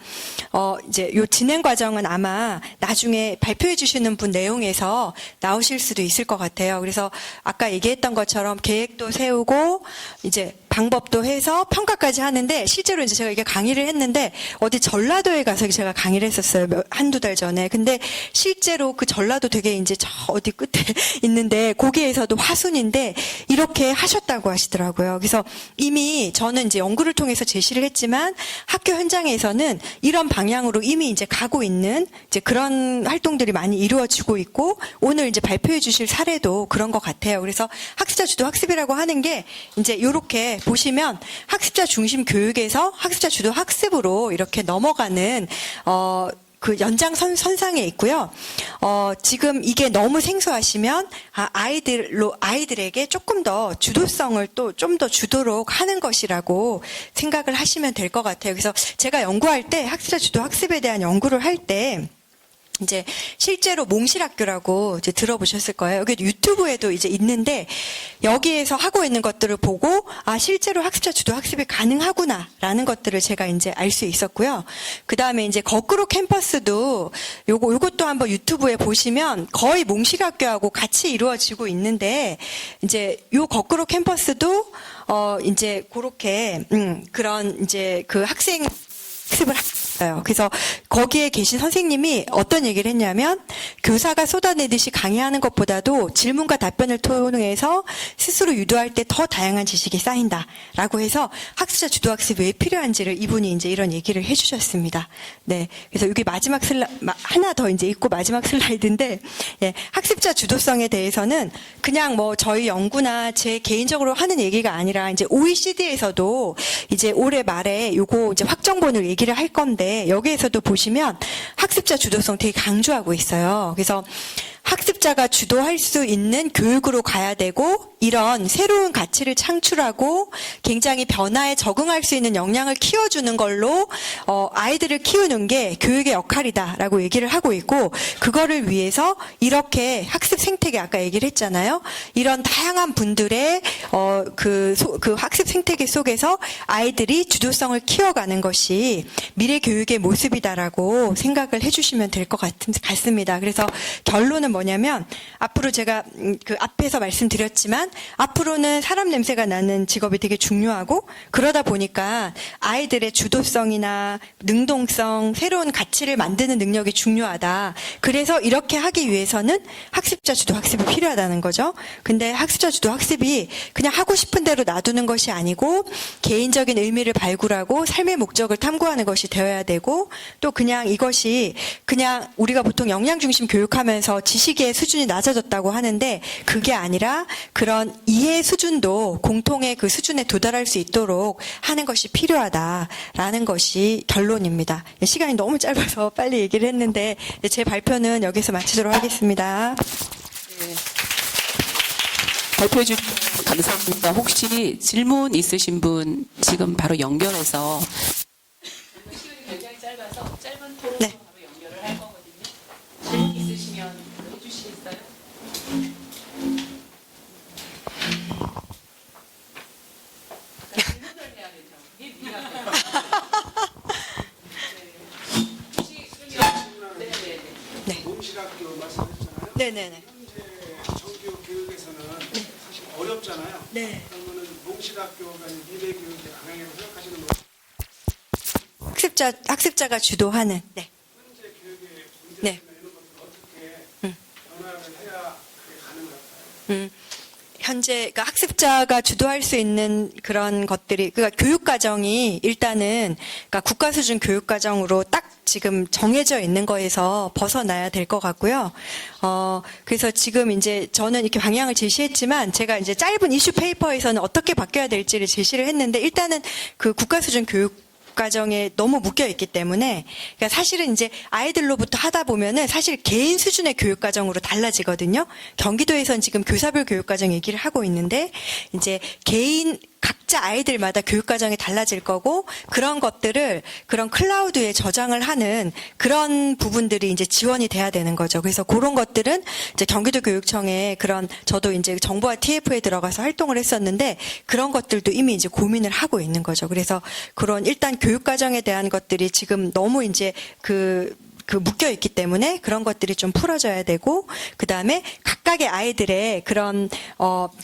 이제 요 진행 과정은 아마 나중에 발표해 주시는 분 내용에서 나오실 수도 있을 것 같아요. 그래서 아까 얘기했던 것처럼 계획도 세우고 이제 방법도 해서 평가까지 하는데 실제로 이제 제가 이게 강의를 했는데 어디 전라도에 가서 제가 강의를 했었어요. 한두 달 전에. 근데 실제로 그 전라도 되게 이제 저 어디 끝에 있는데 거기에서도 화순인데 이렇게 하셨다고 하시더라고요. 그래서 이미 저는 이제 연구를 통해서 제시를 했지만 학교 현장에서는 이런 방향으로 이미 이제 가고 있는 이제 그런 활동들이 많이 이루어지고 있고 오늘 이제 발표해 주실 사례도 그런 것 같아요. 그래서 학습자 주도 학습이라고 하는 게 이제 이렇게 보시면 학습자 중심 교육에서 학습자 주도 학습으로 이렇게 넘어가는 그 연장선상에 있고요. 지금 이게 너무 생소하시면 아이들에게 조금 더 주도성을 또 좀 더 주도록 하는 것이라고 생각을 하시면 될 것 같아요. 그래서 제가 연구할 때 학습자 주도 학습에 대한 연구를 할 때 이제 실제로 몽실학교라고 이제 들어보셨을 거예요. 여기 유튜브에도 이제 있는데 여기에서 하고 있는 것들을 보고 실제로 학습자 주도 학습이 가능하구나라는 것들을 제가 이제 알 수 있었고요. 그 다음에 이제 거꾸로 캠퍼스도 요것도 한번 유튜브에 보시면 거의 몽실학교하고 같이 이루어지고 있는데 이제 요 거꾸로 캠퍼스도 이제 그렇게 그런 이제 그 학습을 했어요. 그래서 거기에 계신 선생님이 어떤 얘기를 했냐면 교사가 쏟아내듯이 강의하는 것보다도 질문과 답변을 통해서 스스로 유도할 때 더 다양한 지식이 쌓인다라고 해서 학습자 주도 학습이 왜 필요한지를 이분이 이제 이런 얘기를 해주셨습니다. 네, 그래서 여기 마지막 하나 더 이제 있고 마지막 슬라이드인데 예, 학습자 주도성에 대해서는 그냥 뭐 저희 연구나 제 개인적으로 하는 얘기가 아니라 이제 OECD에서도 이제 올해 말에 요거 이제 확정본을 얘기를 할 건데 여기에서도 보시면 학습자 주도성 되게 강조하고 있어요. 그래서 학습자가 주도할 수 있는 교육으로 가야 되고 이런 새로운 가치를 창출하고 굉장히 변화에 적응할 수 있는 역량을 키워주는 걸로 아이들을 키우는 게 교육의 역할이다라고 얘기를 하고 있고 그거를 위해서 이렇게 학습 생태계 아까 얘기를 했잖아요. 이런 다양한 분들의 그 학습 생태계 속에서 아이들이 주도성을 키워가는 것이 미래 교육의 모습이다라고 생각을 해주시면 될 것 같습니다. 그래서 결론은 뭐냐면 앞으로 제가 그 앞에서 말씀드렸지만 앞으로는 사람 냄새가 나는 직업이 되게 중요하고 그러다 보니까 아이들의 주도성이나 능동성, 새로운 가치를 만드는 능력이 중요하다. 그래서 이렇게 하기 위해서는 학습자 주도 학습이 필요하다는 거죠. 근데 학습자 주도 학습이 그냥 하고 싶은 대로 놔두는 것이 아니고 개인적인 의미를 발굴하고 삶의 목적을 탐구하는 것이 되어야 되고 또 그냥 이것이 그냥 우리가 보통 역량 중심 교육하면서 지식의 수준이 낮아졌다고 하는데 그게 아니라 그런 이해 수준도 공통의 그 수준에 도달할 수 있도록 하는 것이 필요하다라는 것이 결론입니다. 시간이 너무 짧아서 빨리 얘기를 했는데 제 발표는 여기서 마치도록 하겠습니다. 네. 발표해 주셔서 감사합니다. 혹시 질문 있으신 분 지금 바로 연결해서 시간이 굉장히 짧아서 짧은 토론 네. 바로 연결을 할 거거든요. 질문 있으시면 해주시겠어요? 질문을 해야 되죠. 이게 미안해요. 네. 몽실학교 말씀하셨잖아요. 네네네. 현재 정규 교육에서는 사실 어렵잖아요. 네. 그러면은 몽실학교가 미래 교육의 방향이라고 생각하시는 거예요? 학습자가 주도하는. 네. 현재 교육의 문제점이나 네. 이런 것들 어떻게 변화를 해야 그게 가능할까요? 현재 그러니까 학습자가 주도할 수 있는 그런 것들이 그러니까 교육 과정이 일단은 그러니까 국가 수준 교육 과정으로 딱 지금 정해져 있는 거에서 벗어나야 될 것 같고요. 그래서 지금 이제 저는 이렇게 방향을 제시했지만 제가 이제 짧은 이슈 페이퍼에서는 어떻게 바뀌어야 될지를 제시를 했는데 일단은 그 국가 수준 교육 교육과정에 너무 묶여 있기 때문에 그러니까 사실은 이제 아이들로부터 하다 보면은 사실 개인 수준의 교육과정으로 달라지거든요. 경기도에선 지금 교사별 교육과정 얘기를 하고 있는데 이제 개인 각자 아이들마다 교육과정이 달라질 거고 그런 것들을 그런 클라우드에 저장을 하는 그런 부분들이 이제 지원이 돼야 되는 거죠. 그래서 그런 것들은 이제 경기도 교육청에 그런 저도 이제 정부와 TF에 들어가서 활동을 했었는데 그런 것들도 이미 이제 고민을 하고 있는 거죠. 그래서 그런 일단 교육과정에 대한 것들이 지금 너무 이제 그 묶여 있기 때문에 그런 것들이 좀 풀어져야 되고 그다음에 각각의 아이들의 그런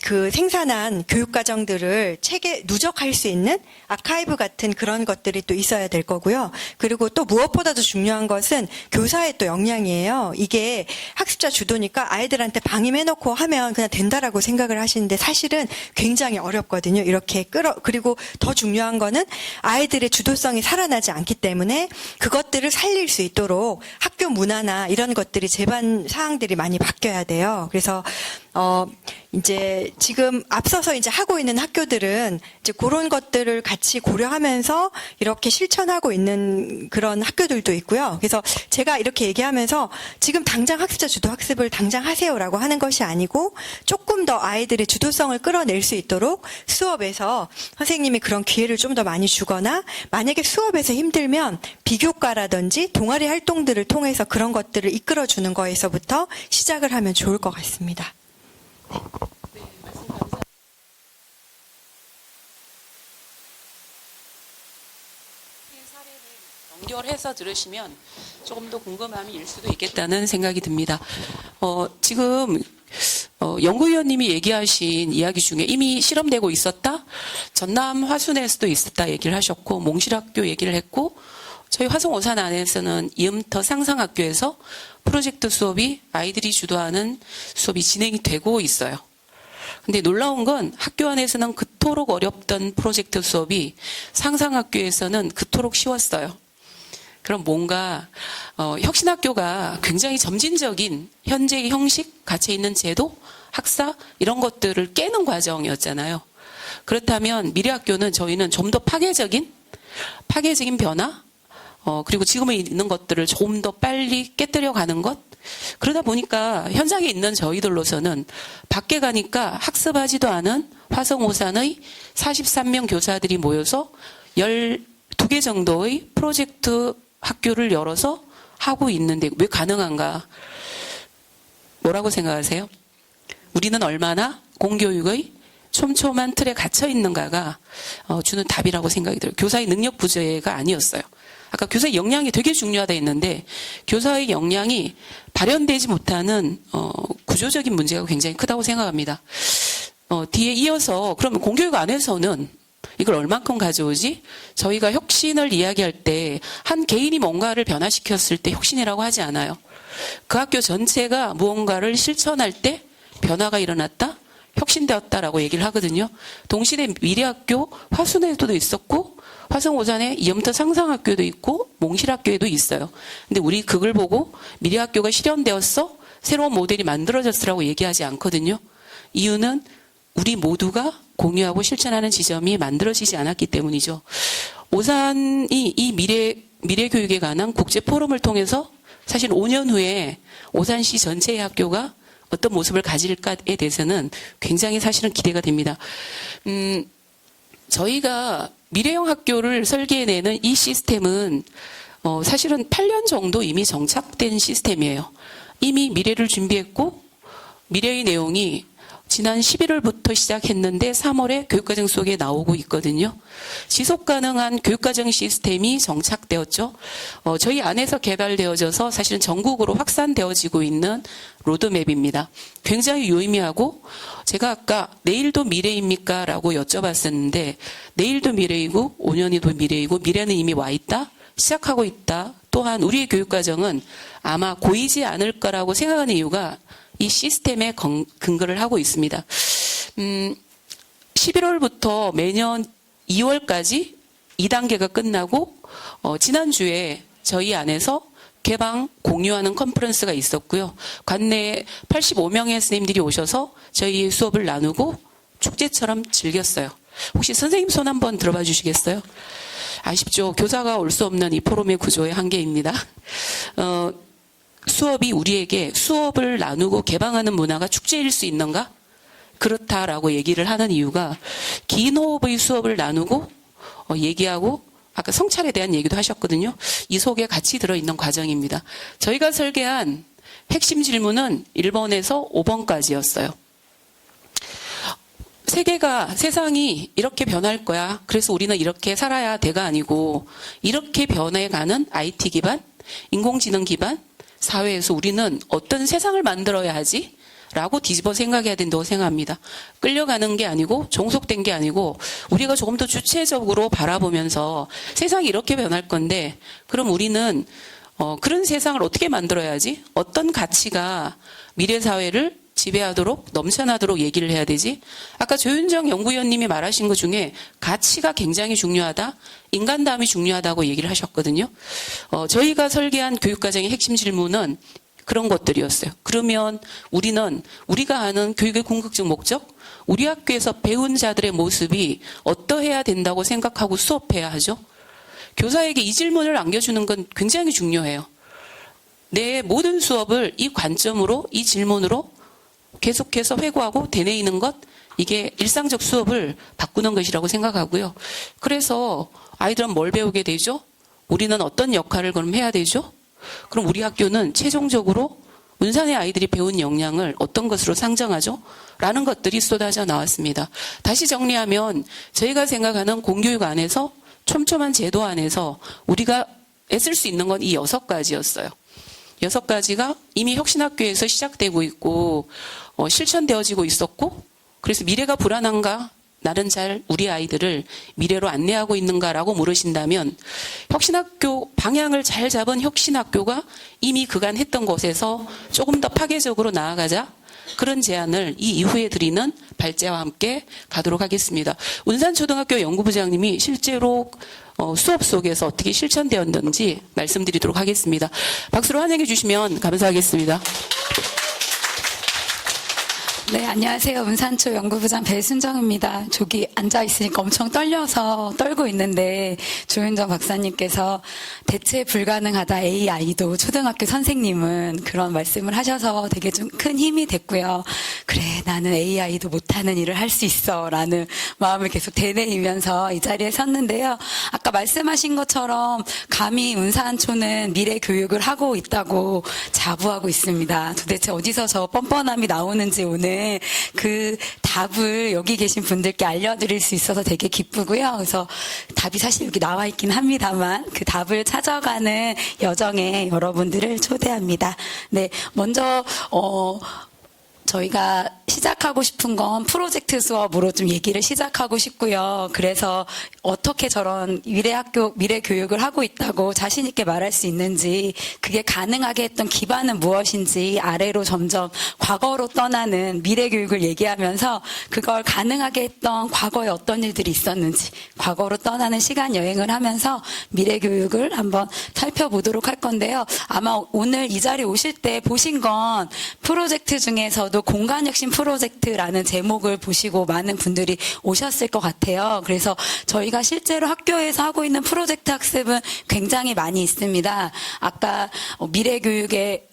그 생산한 교육 과정들을 책에 누적할 수 있는 아카이브 같은 그런 것들이 또 있어야 될 거고요. 그리고 또 무엇보다도 중요한 것은 교사의 또 역량이에요. 이게 학습자 주도니까 아이들한테 방임해 놓고 하면 그냥 된다라고 생각을 하시는데 사실은 굉장히 어렵거든요. 이렇게 그리고 더 중요한 거는 아이들의 주도성이 살아나지 않기 때문에 그것들을 살릴 수 있도록 학교 문화나 이런 것들이 제반 사항들이 많이 바뀌어야 돼요. 그래서 이제 지금 앞서서 이제 하고 있는 학교들은 이제 그런 것들을 같이 고려하면서 이렇게 실천하고 있는 그런 학교들도 있고요. 그래서 제가 이렇게 얘기하면서 지금 당장 학습자 주도 학습을 당장 하세요라고 하는 것이 아니고 조금 더 아이들의 주도성을 끌어낼 수 있도록 수업에서 선생님이 그런 기회를 좀 더 많이 주거나 만약에 수업에서 힘들면 비교과라든지 동아리 활동들을 통해서 그런 것들을 이끌어주는 거에서부터 시작을 하면 좋을 것 같습니다. 연결해서 들으시면 조금 더 궁금함이 일 수도 있겠다는 생각이 듭니다. 지금 연구위원님이 얘기하신 이야기 중에 이미 실험되고 있었다? 전남 화순에서도 있었다 얘기를 하셨고 몽실학교 얘기를 했고 저희 화성 오산 안에서는 이음터 상상학교에서 프로젝트 수업이 아이들이 주도하는 수업이 진행이 되고 있어요. 근데 놀라운 건 학교 안에서는 그토록 어렵던 프로젝트 수업이 상상학교에서는 그토록 쉬웠어요. 그럼 뭔가 혁신학교가 굉장히 점진적인 현재의 형식, 갇혀 있는 제도, 학사 이런 것들을 깨는 과정이었잖아요. 그렇다면 미래학교는 저희는 좀 더 파괴적인 변화, 그리고 지금은 있는 것들을 좀 더 빨리 깨뜨려 가는 것. 그러다 보니까 현장에 있는 저희들로서는 밖에 가니까 학습하지도 않은 화성 오산의 43명 교사들이 모여서 12개 정도의 프로젝트 학교를 열어서 하고 있는데 왜 가능한가? 뭐라고 생각하세요? 우리는 얼마나 공교육의 촘촘한 틀에 갇혀 있는가가 주는 답이라고 생각이 들어요. 교사의 능력 부재가 아니었어요. 아까 교사의 역량이 되게 중요하다 했는데 교사의 역량이 발현되지 못하는 구조적인 문제가 굉장히 크다고 생각합니다. 뒤에 이어서 그러면 공교육 안에서는 이걸 얼만큼 가져오지? 저희가 혁신을 이야기할 때 한 개인이 뭔가를 변화시켰을 때 혁신이라고 하지 않아요. 그 학교 전체가 무언가를 실천할 때 변화가 일어났다? 혁신되었다라고 얘기를 하거든요. 동시대 미래학교 화순에도 있었고 화성 오산에 이음터 상상학교도 있고 몽실학교에도 있어요. 근데 우리 그걸 보고 미래학교가 실현되었어? 새로운 모델이 만들어졌으라고 얘기하지 않거든요. 이유는 우리 모두가 공유하고 실천하는 지점이 만들어지지 않았기 때문이죠. 오산이 이 미래 교육에 관한 국제 포럼을 통해서 사실 5년 후에 오산시 전체의 학교가 어떤 모습을 가질까에 대해서는 굉장히 사실은 기대가 됩니다. 저희가 미래형 학교를 설계해내는 이 시스템은 사실은 8년 정도 이미 정착된 시스템이에요. 이미 미래를 준비했고 미래의 내용이 지난 11월부터 시작했는데 3월에 교육과정 속에 나오고 있거든요. 지속가능한 교육과정 시스템이 정착되었죠. 저희 안에서 개발되어져서 사실은 전국으로 확산되어지고 있는 로드맵입니다. 굉장히 유의미하고 제가 아까 내일도 미래입니까? 라고 여쭤봤었는데 내일도 미래이고 5년이 더 미래이고 미래는 이미 와 있다. 시작하고 있다. 또한 우리의 교육과정은 아마 고이지 않을 거라고 생각하는 이유가 이 시스템에 근거를 하고 있습니다. 11월부터 매년 2월까지 2단계가 끝나고 지난주에 저희 안에서 개방 공유하는 컨퍼런스가 있었고요. 관내에 85명의 스님들이 오셔서 저희 수업을 나누고 축제처럼 즐겼어요. 혹시 선생님 손 한번 들어봐 주시겠어요? 아쉽죠. 교사가 올 수 없는 이 포럼의 구조의 한계입니다. 수업이 우리에게 수업을 나누고 개방하는 문화가 축제일 수 있는가? 그렇다라고 얘기를 하는 이유가 긴 호흡의 수업을 나누고 얘기하고 아까 성찰에 대한 얘기도 하셨거든요. 이 속에 같이 들어있는 과정입니다. 저희가 설계한 핵심 질문은 1번에서 5번까지였어요. 세상이 이렇게 변할 거야. 그래서 우리는 이렇게 살아야 돼가 아니고 이렇게 변해가는 IT 기반, 인공지능 기반 사회에서 우리는 어떤 세상을 만들어야 하지? 라고 뒤집어 생각해야 된다고 생각합니다. 끌려가는 게 아니고 종속된 게 아니고 우리가 조금 더 주체적으로 바라보면서 세상이 이렇게 변할 건데 그럼 우리는 그런 세상을 어떻게 만들어야지? 어떤 가치가 미래 사회를 지배하도록 넘쳐나도록 얘기를 해야 되지? 아까 조윤정 연구위원님이 말하신 것 중에 가치가 굉장히 중요하다. 인간다움이 중요하다고 얘기를 하셨거든요. 저희가 설계한 교육과정의 핵심 질문은 그런 것들이었어요. 그러면 우리는 우리가 아는 교육의 궁극적 목적, 우리 학교에서 배운 자들의 모습이 어떠해야 된다고 생각하고 수업해야 하죠. 교사에게 이 질문을 남겨주는 건 굉장히 중요해요. 내 모든 수업을 이 관점으로, 이 질문으로 계속해서 회고하고 되뇌이는 것, 이게 일상적 수업을 바꾸는 것이라고 생각하고요. 그래서 아이들은 뭘 배우게 되죠? 우리는 어떤 역할을 그럼 해야 되죠? 그럼 우리 학교는 최종적으로 운산의 아이들이 배운 역량을 어떤 것으로 상정하죠? 라는 것들이 쏟아져 나왔습니다. 다시 정리하면 저희가 생각하는 공교육 안에서 촘촘한 제도 안에서 우리가 애쓸 수 있는 건 이 6가지였어요. 6가지가 이미 혁신학교에서 시작되고 있고 실천되어지고 있었고 그래서 미래가 불안한가? 나는 잘 우리 아이들을 미래로 안내하고 있는가라고 물으신다면 혁신학교 방향을 잘 잡은 혁신학교가 이미 그간 했던 곳에서 조금 더 파괴적으로 나아가자 그런 제안을 이 이후에 드리는 발제와 함께 가도록 하겠습니다. 운산초등학교 연구부장님이 실제로 수업 속에서 어떻게 실천되었는지 말씀드리도록 하겠습니다. 박수로 환영해 주시면 감사하겠습니다. 네, 안녕하세요. 운산초 연구부장 배순정입니다. 저기 앉아있으니까 엄청 떨고 있는데 조윤정 박사님께서 대체 불가능하다 AI도 초등학교 선생님은 그런 말씀을 하셔서 되게 좀 큰 힘이 됐고요. 그래, 나는 AI도 못하는 일을 할 수 있어 라는 마음을 계속 되뇌이면서 이 자리에 섰는데요. 아까 말씀하신 것처럼 감히 운산초는 미래 교육을 하고 있다고 자부하고 있습니다. 도대체 어디서 저 뻔뻔함이 나오는지 오늘 그 답을 여기 계신 분들께 알려드릴 수 있어서 되게 기쁘고요. 그래서 답이 사실 여기 나와 있긴 합니다만 그 답을 찾아가는 여정에 여러분들을 초대합니다. 네, 먼저 저희가 시작하고 싶은 건 프로젝트 수업으로 좀 얘기를 시작하고 싶고요. 그래서 어떻게 저런 미래 교육을 하고 있다고 자신 있게 말할 수 있는지, 그게 가능하게 했던 기반은 무엇인지 아래로 점점 과거로 떠나는 미래 교육을 얘기하면서 그걸 가능하게 했던 과거에 어떤 일들이 있었는지 과거로 떠나는 시간 여행을 하면서 미래 교육을 한번 살펴보도록 할 건데요. 아마 오늘 이 자리에 오실 때 보신 건 프로젝트 중에서도 공간혁신 프로젝트라는 제목을 보시고 많은 분들이 오셨을 것 같아요. 그래서 저희가 실제로 학교에서 하고 있는 프로젝트 학습은 굉장히 많이 있습니다. 아까 미래교육의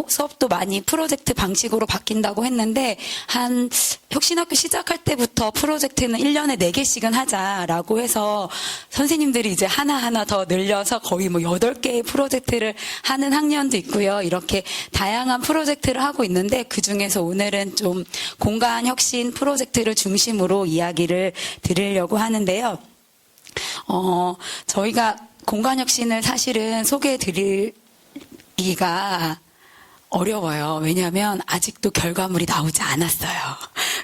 수업도 많이 프로젝트 방식으로 바뀐다고 했는데 한 혁신학교 시작할 때부터 프로젝트는 1년에 4개씩은 하자라고 해서 선생님들이 이제 하나하나 더 늘려서 거의 8개의 프로젝트를 하는 학년도 있고요. 이렇게 다양한 프로젝트를 하고 있는데 그중에서 오늘은 좀 공간혁신 프로젝트를 중심으로 이야기를 드리려고 하는데요. 저희가 공간혁신을 사실은 소개해 드리기가 어려워요. 왜냐하면 아직도 결과물이 나오지 않았어요.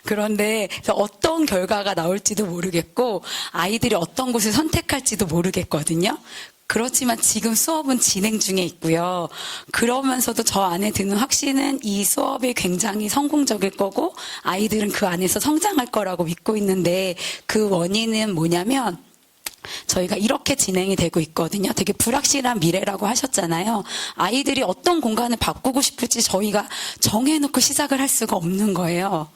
그런데 어떤 결과가 나올지도 모르겠고 아이들이 어떤 곳을 선택할지도 모르겠거든요. 그렇지만 지금 수업은 진행 중에 있고요. 그러면서도 저 안에 드는 확신은 이 수업이 굉장히 성공적일 거고 아이들은 그 안에서 성장할 거라고 믿고 있는데 그 원인은 뭐냐면 저희가 이렇게 진행이 되고 있거든요. 되게 불확실한 미래라고 하셨잖아요. 아이들이 어떤 공간을 바꾸고 싶을지 저희가 정해놓고 시작을 할 수가 없는 거예요.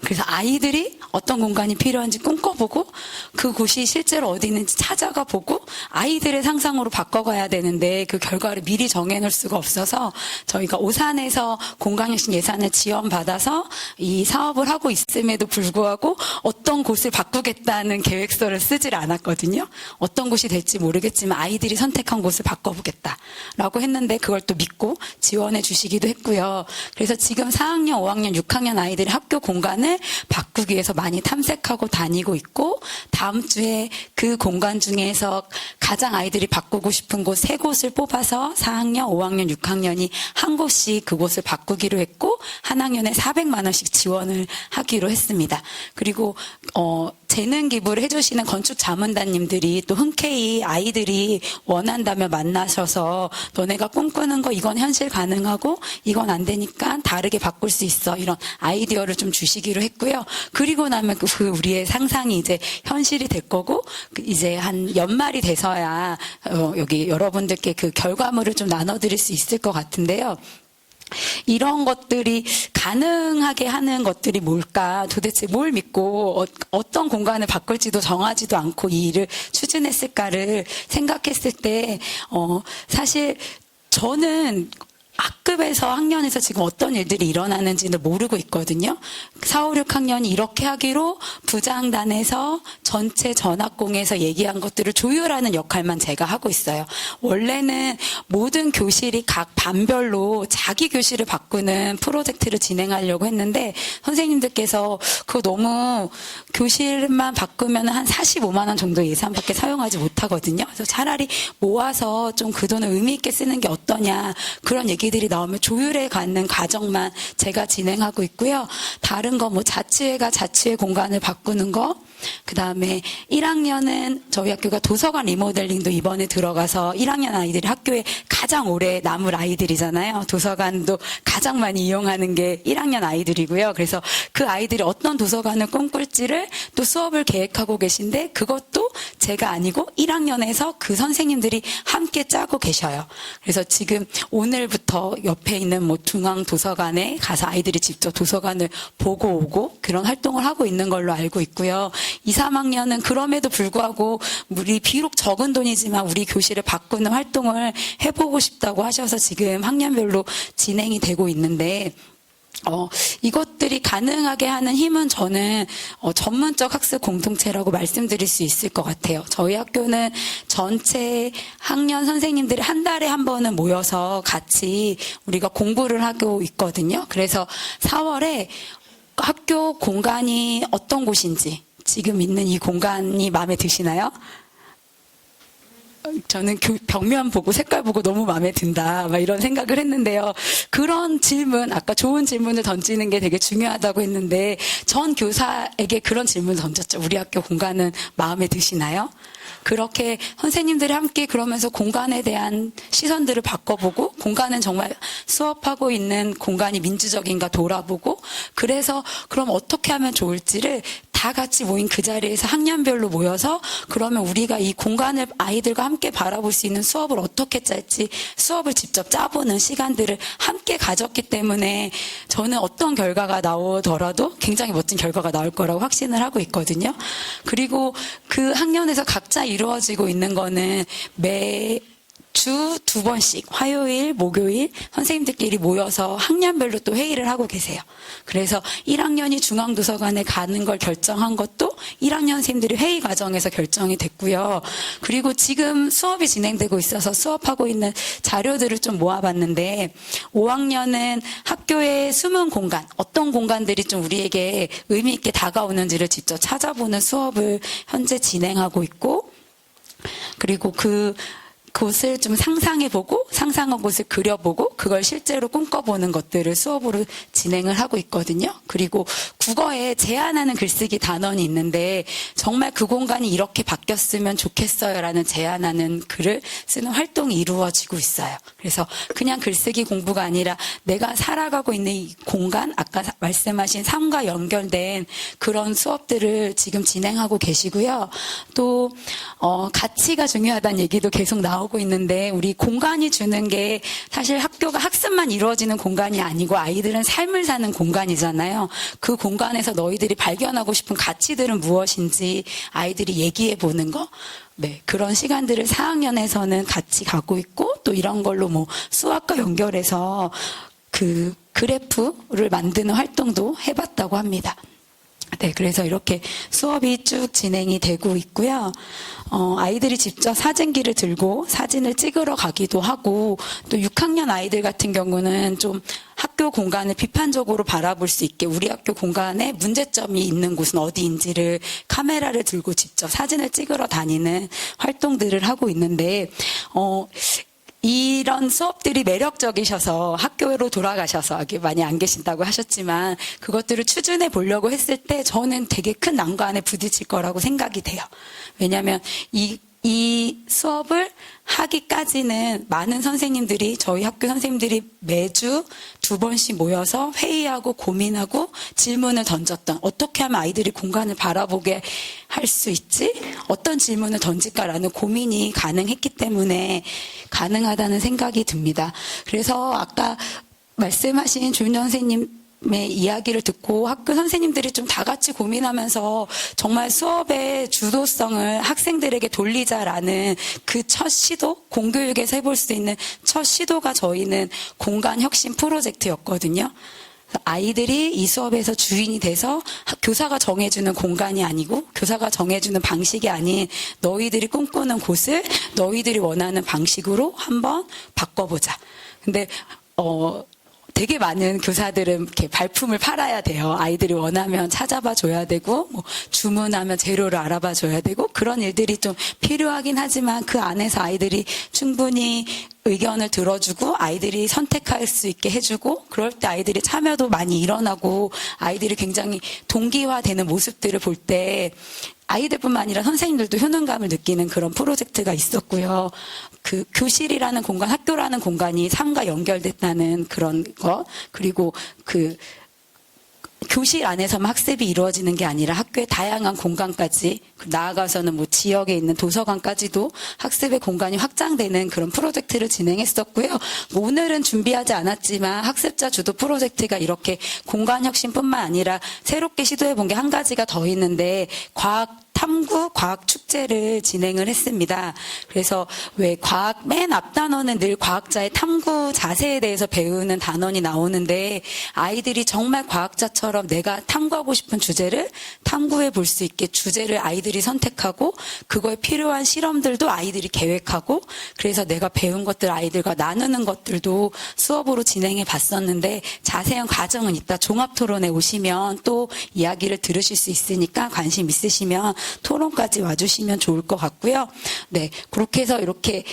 그래서 아이들이 어떤 공간이 필요한지 꿈꿔보고 그곳이 실제로 어디 있는지 찾아가 보고 아이들의 상상으로 바꿔가야 되는데 그 결과를 미리 정해놓을 수가 없어서 저희가 오산에서 공간혁신 예산을 지원받아서 이 사업을 하고 있음에도 불구하고 어떤 곳을 바꾸겠다는 계획서를 쓰질 않았거든요. 어떤 곳이 될지 모르겠지만 아이들이 선택한 곳을 바꿔보겠다라고 했는데 그걸 또 믿고 지원해 주시기도 했고요. 그래서 지금 4학년, 5학년, 6학년 아이들의 학교 공간을 바꾸기 위해서 많이 탐색하고 다니고 있고 다음 주에 그 공간 중에서 가장 아이들이 바꾸고 싶은 곳 3곳을 뽑아서 4학년, 5학년, 6학년이 한 곳씩 그곳을 바꾸기로 했고 한 학년에 400만 원씩 지원을 하기로 했습니다. 그리고 재능 기부를 해주시는 건축 자문단님들이 또 흔쾌히 아이들이 원한다면 만나셔서 너네가 꿈꾸는 거 이건 현실 가능하고 이건 안 되니까 다르게 바꿀 수 있어 이런 아이디어를 좀 주시기로 했고요. 그리고 나면 그 우리의 상상이 이제 현실이 될 거고 이제 한 연말이 돼서야 여기 여러분들께 그 결과물을 좀 나눠드릴 수 있을 것 같은데요. 이런 것들이 가능하게 하는 것들이 뭘까? 도대체 뭘 믿고 어떤 공간을 바꿀지도 정하지도 않고 이 일을 추진했을까를 생각했을 때 사실 저는 학급에서 학년에서 지금 어떤 일들이 일어나는지는 모르고 있거든요. 4, 5, 6학년이 이렇게 하기로 부장단에서 전체 전학공에서 얘기한 것들을 조율하는 역할만 제가 하고 있어요. 원래는 모든 교실이 각 반별로 자기 교실을 바꾸는 프로젝트를 진행하려고 했는데 선생님들께서 그거 너무 교실만 바꾸면 한 45만 원 정도 예산밖에 사용하지 못하거든요. 그래서 차라리 모아서 좀 그 돈을 의미 있게 쓰는 게 어떠냐 그런 얘기들이 나오면 조율해 가는 과정만 제가 진행하고 있고요. 다른 거 뭐 자치회가 자치회 공간을 바꾸는 거 그다음에 1학년은 저희 학교가 도서관 리모델링도 이번에 들어가서 1학년 아이들이 학교에 가장 오래 남을 아이들이잖아요. 도서관도 가장 많이 이용하는 게 1학년 아이들이고요. 그래서 그 아이들이 어떤 도서관을 꿈꿀지를 또 수업을 계획하고 계신데 그것도 제가 아니고 1학년에서 그 선생님들이 함께 짜고 계셔요. 그래서 지금 오늘부터 옆에 있는 뭐 중앙 도서관에 가서 아이들이 직접 도서관을 보고 오고 그런 활동을 하고 있는 걸로 알고 있고요. 2, 3학년은 그럼에도 불구하고 우리 비록 적은 돈이지만 우리 교실을 바꾸는 활동을 해보고 싶다고 하셔서 지금 학년별로 진행이 되고 있는데 이것들이 가능하게 하는 힘은 저는 전문적 학습 공동체라고 말씀드릴 수 있을 것 같아요. 저희 학교는 전체 학년 선생님들이 한 달에 한 번은 모여서 같이 우리가 공부를 하고 있거든요. 그래서 4월에 학교 공간이 어떤 곳인지 지금 있는 이 공간이 마음에 드시나요? 저는 벽면 보고 색깔 보고 너무 마음에 든다 막 이런 생각을 했는데요. 그런 질문 아까 좋은 질문을 던지는 게 되게 중요하다고 했는데 전 교사에게 그런 질문을 던졌죠. 우리 학교 공간은 마음에 드시나요? 그렇게 선생님들이 함께 그러면서 공간에 대한 시선들을 바꿔보고 공간은 정말 수업하고 있는 공간이 민주적인가 돌아보고 그래서 그럼 어떻게 하면 좋을지를 다 같이 모인 그 자리에서 학년별로 모여서 그러면 우리가 이 공간을 아이들과 함께 바라볼 수 있는 수업을 어떻게 짤지 수업을 직접 짜보는 시간들을 함께 가졌기 때문에 저는 어떤 결과가 나오더라도 굉장히 멋진 결과가 나올 거라고 확신을 하고 있거든요. 그리고 그 학년에서 각자 이루어지고 있는 거는 매주 2번씩 화요일, 목요일 선생님들끼리 모여서 학년별로 또 회의를 하고 계세요. 그래서 1학년이 중앙도서관에 가는 걸 결정한 것도 1학년 선생님들이 회의 과정에서 결정이 됐고요. 그리고 지금 수업이 진행되고 있어서 수업하고 있는 자료들을 좀 모아봤는데 5학년은 학교의 숨은 공간, 어떤 공간들이 좀 우리에게 의미 있게 다가오는지를 직접 찾아보는 수업을 현재 진행하고 있고 그리고 그곳을 좀 상상해보고 상상한 곳을 그려보고 그걸 실제로 꿈꿔보는 것들을 수업으로 진행을 하고 있거든요. 그리고 국어에 제안하는 글쓰기 단원이 있는데 정말 그 공간이 이렇게 바뀌었으면 좋겠어요라는 제안하는 글을 쓰는 활동이 이루어지고 있어요. 그래서 그냥 글쓰기 공부가 아니라 내가 살아가고 있는 이 공간 아까 말씀하신 삶과 연결된 그런 수업들을 지금 진행하고 계시고요. 또 가치가 중요하다는 얘기도 계속 나오고 나오고 있는데 우리 공간이 주는 게 사실 학교가 학습만 이루어지는 공간이 아니고 아이들은 삶을 사는 공간이잖아요. 그 공간에서 너희들이 발견하고 싶은 가치들은 무엇인지 아이들이 얘기해 보는 거. 네, 그런 시간들을 4학년에서는 같이 가고 있고 또 이런 걸로 뭐 수학과 연결해서 그 그래프를 만드는 활동도 해봤다고 합니다. 네, 그래서 이렇게 수업이 쭉 진행이 되고 있고요. 아이들이 직접 사진기를 들고 사진을 찍으러 가기도 하고, 또 6학년 아이들 같은 경우는 좀 학교 공간을 비판적으로 바라볼 수 있게 우리 학교 공간에 문제점이 있는 곳은 어디인지를 카메라를 들고 직접 사진을 찍으러 다니는 활동들을 하고 있는데, 이런 수업들이 매력적이셔서 학교로 돌아가셔서 여기 많이 안 계신다고 하셨지만 그것들을 추진해 보려고 했을 때 저는 되게 큰 난관에 부딪힐 거라고 생각이 돼요. 왜냐하면 이 수업을 하기까지는 많은 선생님들이 저희 학교 선생님들이 매주 2번씩 모여서 회의하고 고민하고 질문을 던졌던 어떻게 하면 아이들이 공간을 바라보게 할 수 있지? 어떤 질문을 던질까라는 고민이 가능했기 때문에 가능하다는 생각이 듭니다. 그래서 아까 말씀하신 조윤정 선생님 이야기를 듣고 학교 선생님들이 좀 다 같이 고민하면서 정말 수업의 주도성을 학생들에게 돌리자라는 그 첫 시도, 공교육에서 해볼 수 있는 첫 시도가 저희는 공간 혁신 프로젝트였거든요. 아이들이 이 수업에서 주인이 돼서 교사가 정해주는 공간이 아니고 교사가 정해주는 방식이 아닌 너희들이 꿈꾸는 곳을 너희들이 원하는 방식으로 한번 바꿔보자. 근데 되게 많은 교사들은 이렇게 발품을 팔아야 돼요. 아이들이 원하면 찾아봐 줘야 되고, 뭐 주문하면 재료를 알아봐 줘야 되고, 그런 일들이 좀 필요하긴 하지만 그 안에서 아이들이 충분히 의견을 들어주고 아이들이 선택할 수 있게 해주고 그럴 때 아이들이 참여도 많이 일어나고 아이들이 굉장히 동기화되는 모습들을 볼 때 아이들뿐만 아니라 선생님들도 효능감을 느끼는 그런 프로젝트가 있었고요. 그 교실이라는 공간, 학교라는 공간이 삶과 연결됐다는 그런 거, 그리고 그 교실 안에서만 학습이 이루어지는 게 아니라 학교의 다양한 공간까지, 나아가서는 뭐 지역에 있는 도서관까지도 학습의 공간이 확장되는 그런 프로젝트를 진행했었고요. 뭐 오늘은 준비하지 않았지만 학습자 주도 프로젝트가 이렇게 공간 혁신뿐만 아니라 새롭게 시도해 본 게 한 가지가 더 있는데 탐구 과학 축제를 진행을 했습니다. 그래서 왜 과학 맨 앞 단원은 늘 과학자의 탐구 자세에 대해서 배우는 단원이 나오는데 아이들이 정말 과학자처럼 내가 탐구하고 싶은 주제를 탐구해 볼 수 있게 주제를 아이들이 선택하고 그거에 필요한 실험들도 아이들이 계획하고 그래서 내가 배운 것들 아이들과 나누는 것들도 수업으로 진행해 봤었는데 자세한 과정은 이따 종합토론에 오시면 또 이야기를 들으실 수 있으니까 관심 있으시면 토론까지 와주시면 좋을 것 같고요. 네, 그렇게 해서 이렇게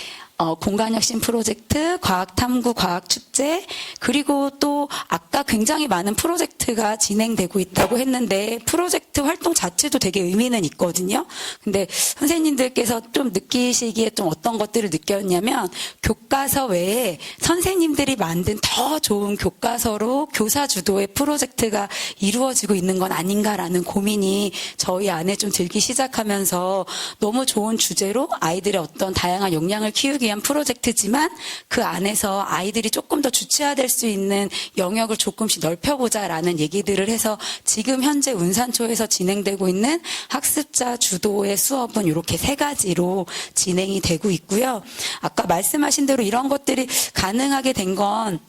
공간혁신 프로젝트, 과학탐구 과학축제, 그리고 또 아까 굉장히 많은 프로젝트가 진행되고 있다고 했는데 프로젝트 활동 자체도 되게 의미는 있거든요. 근데 선생님들께서 좀 느끼시기에 좀 어떤 것들을 느꼈냐면 교과서 외에 선생님들이 만든 더 좋은 교과서로 교사 주도의 프로젝트가 이루어지고 있는 건 아닌가라는 고민이 저희 안에 좀 들기 시작하면서 너무 좋은 주제로 아이들의 어떤 다양한 역량을 키우기 위한 프로젝트지만 그 안에서 아이들이 조금 더 주체화될 수 있는 영역을 조금씩 넓혀보자라는 얘기들을 해서 지금 현재 운산초에서 진행되고 있는 학습자 주도의 수업은 이렇게 3가지로 진행이 되고 있고요. 아까 말씀하신 대로 이런 것들이 가능하게 된 건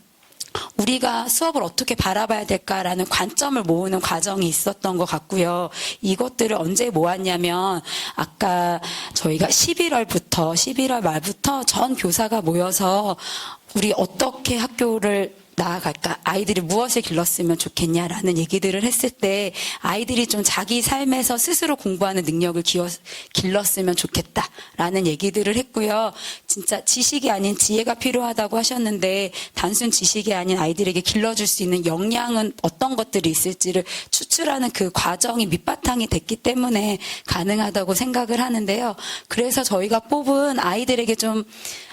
우리가 수업을 어떻게 바라봐야 될까라는 관점을 모으는 과정이 있었던 것 같고요. 이것들을 언제 모았냐면 아까 저희가 11월 말부터 전 교사가 모여서 우리 어떻게 학교를 나아갈까? 아이들이 무엇을 길렀으면 좋겠냐라는 얘기들을 했을 때 아이들이 좀 자기 삶에서 스스로 공부하는 능력을 길렀으면 좋겠다라는 얘기들을 했고요. 진짜 지식이 아닌 지혜가 필요하다고 하셨는데 단순 지식이 아닌 아이들에게 길러줄 수 있는 역량은 어떤 것들이 있을지를 추출하는 그 과정이 밑바탕이 됐기 때문에 가능하다고 생각을 하는데요. 그래서 저희가 뽑은 아이들에게 좀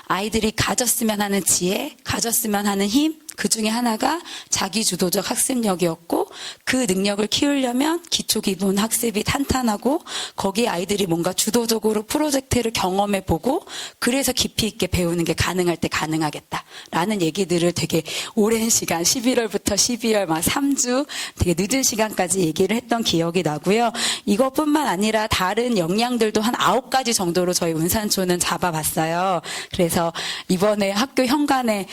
아이들이 가졌으면 하는 지혜, 가졌으면 하는 힘, 그 중에 하나가 자기주도적 학습력이었고 그 능력을 키우려면 기초 기본 학습이 탄탄하고 거기에 아이들이 뭔가 주도적으로 프로젝트를 경험해보고 그래서 깊이 있게 배우는 게 가능할 때 가능하겠다라는 얘기들을 되게 오랜 시간 11월부터 12월 막 3주 되게 늦은 시간까지 얘기를 했던 기억이 나고요. 이것뿐만 아니라 다른 역량들도 한 9가지 정도로 저희 운산초는 잡아봤어요. 그래서 이번에 학교 현관에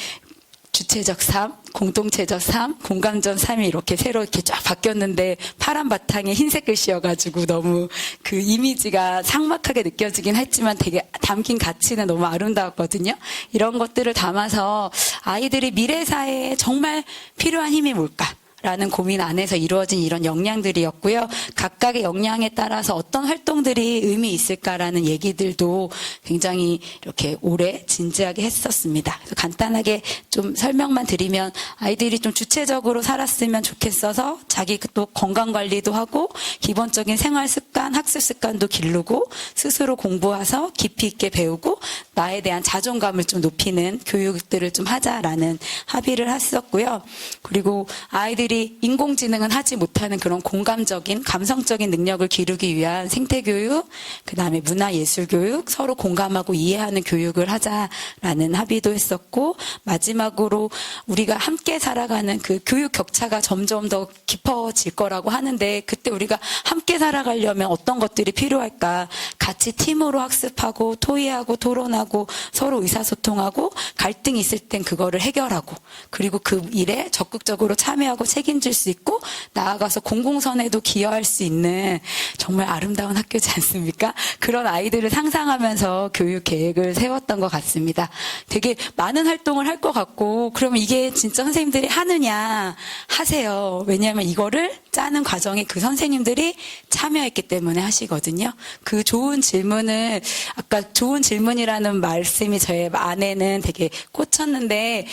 주체적 삶, 공동체적 삶, 공감적 삶이 이렇게 새로 이렇게 쫙 바뀌었는데 파란 바탕에 흰색 글씨여가지고 너무 그 이미지가 삭막하게 느껴지긴 했지만 되게 담긴 가치는 너무 아름다웠거든요. 이런 것들을 담아서 아이들이 미래 사회에 정말 필요한 힘이 뭘까? 라는 고민 안에서 이루어진 이런 역량들이었고요. 각각의 역량에 따라서 어떤 활동들이 의미 있을까라는 얘기들도 굉장히 이렇게 오래 진지하게 했었습니다. 그래서 간단하게 좀 설명만 드리면 아이들이 좀 주체적으로 살았으면 좋겠어서 자기 또 건강관리도 하고 기본적인 생활 습관, 학습 습관도 기르고 스스로 공부해서 깊이 있게 배우고 나에 대한 자존감을 좀 높이는 교육들을 좀 하자라는 합의를 했었고요. 그리고 아이들이 인공지능은 하지 못하는 그런 공감적인 감성적인 능력을 기르기 위한 생태교육, 그다음에 문화예술교육, 서로 공감하고 이해하는 교육을 하자라는 합의도 했었고 마지막으로 우리가 함께 살아가는 그 교육 격차가 점점 더 깊어질 거라고 하는데 그때 우리가 함께 살아가려면 어떤 것들이 필요할까? 같이 팀으로 학습하고 토의하고 토론하고 서로 의사소통하고 갈등이 있을 땐 그거를 해결하고 그리고 그 일에 적극적으로 참여하고 책임질 수 있고 나아가서 공공선에도 기여할 수 있는 정말 아름다운 학교지 않습니까? 그런 아이들을 상상하면서 교육 계획을 세웠던 것 같습니다. 되게 많은 활동을 할 것 같고 그러면 이게 진짜 선생님들이 하느냐 하세요. 왜냐하면 이거를 짜는 과정에 그 선생님들이 참여했기 때문에 하시거든요. 그 좋은 질문을 아까 좋은 질문이라는 말씀이 저의 안에는 되게 꽂혔는데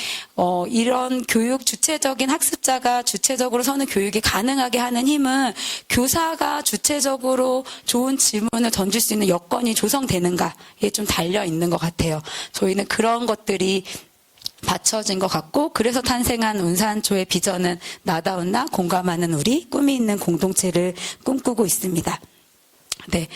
이런 교육 주체적인 학습자가 주체적으로 서는 교육이 가능하게 하는 힘은 교사가 주체적으로 좋은 질문을 던질 수 있는 여건이 조성되는가에 좀 달려 있는 것 같아요. 저희는 그런 것들이 받쳐진 것 같고 그래서 탄생한 운산초의 비전은 나다운 나 공감하는 우리 꿈이 있는 공동체를 꿈꾸고 있습니다. 네,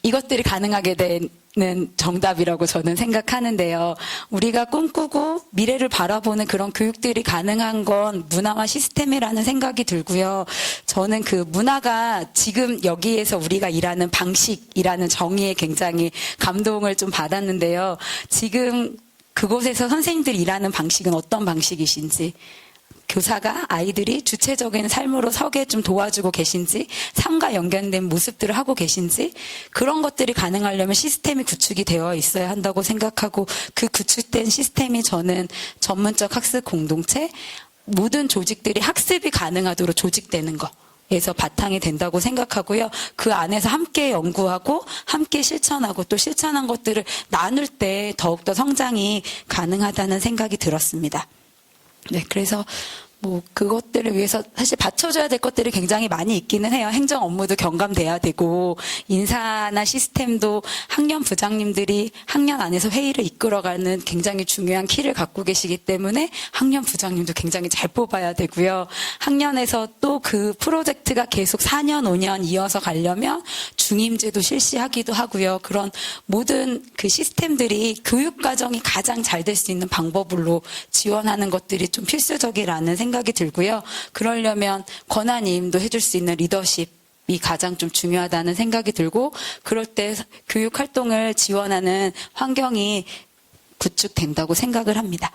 이것들이 가능하게 되는 정답이라고 저는 생각하는데요. 우리가 꿈꾸고 미래를 바라보는 그런 교육들이 가능한 건 문화와 시스템이라는 생각이 들고요. 저는 그 문화가 지금 여기에서 우리가 일하는 방식이라는 정의에 굉장히 감동을 좀 받았는데요. 지금 그곳에서 선생님들이 일하는 방식은 어떤 방식이신지 교사가 아이들이 주체적인 삶으로 서게 좀 도와주고 계신지 삶과 연관된 모습들을 하고 계신지 그런 것들이 가능하려면 시스템이 구축이 되어 있어야 한다고 생각하고 그 구축된 시스템이 저는 전문적 학습 공동체 모든 조직들이 학습이 가능하도록 조직되는 것 에서 바탕이 된다고 생각하고요. 그 안에서 함께 연구하고 함께 실천하고 또 실천한 것들을 나눌 때 더욱더 성장이 가능하다는 생각이 들었습니다. 네, 그래서 그것들을 위해서 사실 받쳐줘야 될 것들이 굉장히 많이 있기는 해요. 행정 업무도 경감돼야 되고 인사나 시스템도 학년 부장님들이 학년 안에서 회의를 이끌어가는 굉장히 중요한 키를 갖고 계시기 때문에 학년 부장님도 굉장히 잘 뽑아야 되고요. 학년에서 또 그 프로젝트가 계속 4년, 5년 이어서 가려면 중임제도 실시하기도 하고요. 그런 모든 그 시스템들이 교육과정이 가장 잘 될 수 있는 방법으로 지원하는 것들이 좀 필수적이라는 생각이 들고요. 그러려면 권한이임도 해줄 수 있는 리더십이 가장 좀 중요하다는 생각이 들고 그럴 때 교육 활동을 지원하는 환경이 구축된다고 생각을 합니다.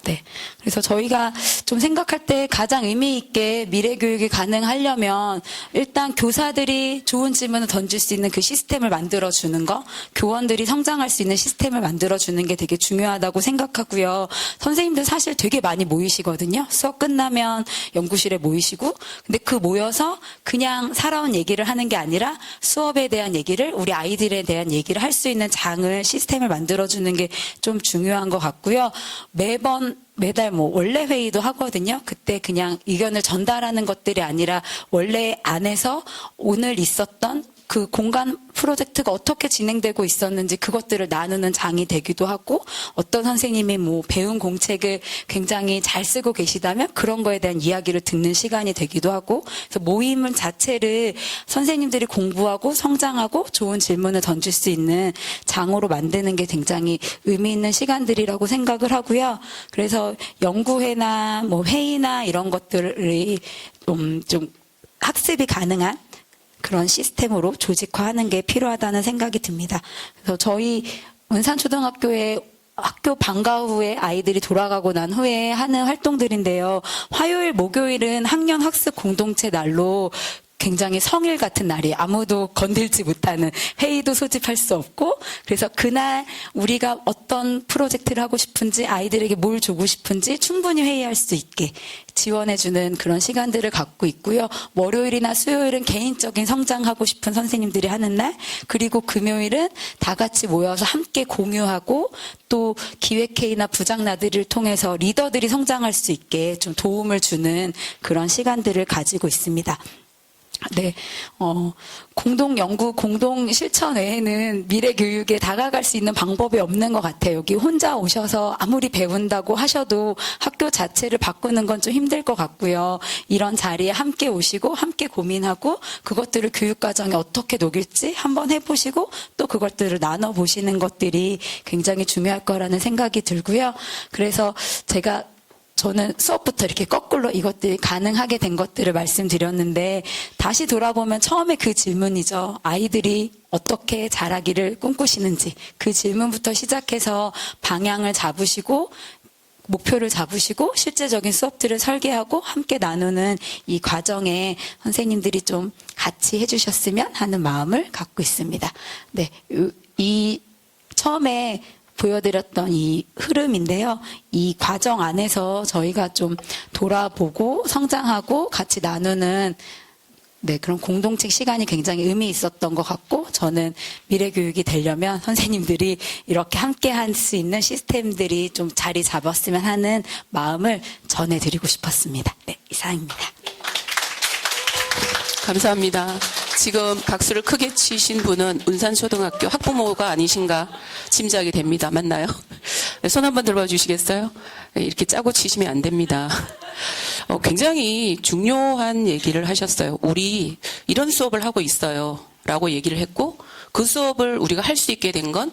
네. 그래서 저희가 좀 생각할 때 가장 의미 있게 미래 교육이 가능하려면 일단 교사들이 좋은 질문을 던질 수 있는 그 시스템을 만들어 주는 거, 교원들이 성장할 수 있는 시스템을 만들어 주는 게 되게 중요하다고 생각하고요. 선생님들 사실 되게 많이 모이시거든요. 수업 끝나면 연구실에 모이시고, 근데 그 모여서 그냥 살아온 얘기를 하는 게 아니라 수업에 대한 얘기를 우리 아이들에 대한 얘기를 할 수 있는 장을 시스템을 만들어 주는 게 좀 중요한 것 같고요. 매달 원래 회의도 하거든요. 그때 그냥 의견을 전달하는 것들이 아니라 원래 안에서 오늘 있었던 그 공간 프로젝트가 어떻게 진행되고 있었는지 그것들을 나누는 장이 되기도 하고, 어떤 선생님이 뭐 배운 공책을 굉장히 잘 쓰고 계시다면 그런 거에 대한 이야기를 듣는 시간이 되기도 하고, 그래서 모임을 자체를 선생님들이 공부하고 성장하고 좋은 질문을 던질 수 있는 장으로 만드는 게 굉장히 의미 있는 시간들이라고 생각을 하고요. 그래서 연구회나 뭐 회의나 이런 것들이 좀 학습이 가능한 그런 시스템으로 조직화하는 게 필요하다는 생각이 듭니다. 그래서 저희 은산초등학교의 학교 방과 후에 아이들이 돌아가고 난 후에 하는 활동들인데요. 화요일, 목요일은 학년 학습 공동체 날로 굉장히 성일 같은 날이, 아무도 건들지 못하는, 회의도 소집할 수 없고, 그래서 그날 우리가 어떤 프로젝트를 하고 싶은지, 아이들에게 뭘 주고 싶은지 충분히 회의할 수 있게 지원해주는 그런 시간들을 갖고 있고요. 월요일이나 수요일은 개인적인 성장하고 싶은 선생님들이 하는 날, 그리고 금요일은 다 같이 모여서 함께 공유하고, 또 기획회의나 부장 나들이를 통해서 리더들이 성장할 수 있게 좀 도움을 주는 그런 시간들을 가지고 있습니다. 네, 공동 연구, 공동 실천 외에는 미래 교육에 다가갈 수 있는 방법이 없는 것 같아요. 여기 혼자 오셔서 아무리 배운다고 하셔도 학교 자체를 바꾸는 건 좀 힘들 것 같고요. 이런 자리에 함께 오시고 함께 고민하고 그것들을 교육과정에 어떻게 녹일지 한번 해보시고 또 그것들을 나눠보시는 것들이 굉장히 중요할 거라는 생각이 들고요. 그래서 저는 수업부터 이렇게 거꾸로 이것들이 가능하게 된 것들을 말씀드렸는데, 다시 돌아보면 처음에 그 질문이죠. 아이들이 어떻게 자라기를 꿈꾸시는지 그 질문부터 시작해서 방향을 잡으시고 목표를 잡으시고 실제적인 수업들을 설계하고 함께 나누는 이 과정에 선생님들이 좀 같이 해주셨으면 하는 마음을 갖고 있습니다. 네, 이 처음에 보여드렸던 이 흐름인데요. 이 과정 안에서 저희가 좀 돌아보고 성장하고 같이 나누는 그런 공동체 시간이 굉장히 의미 있었던 것 같고, 저는 미래교육이 되려면 선생님들이 이렇게 함께 할 수 있는 시스템들이 좀 자리 잡았으면 하는 마음을 전해드리고 싶었습니다. 네, 이상입니다. 감사합니다. 지금 박수를 크게 치신 분은 은산초등학교 학부모가 아니신가 짐작이 됩니다. 맞나요? 손 한번 들어봐 주시겠어요? 이렇게 짜고 치시면 안 됩니다. 굉장히 중요한 얘기를 하셨어요. 우리 이런 수업을 하고 있어요. 라고 얘기를 했고, 그 수업을 우리가 할 수 있게 된 건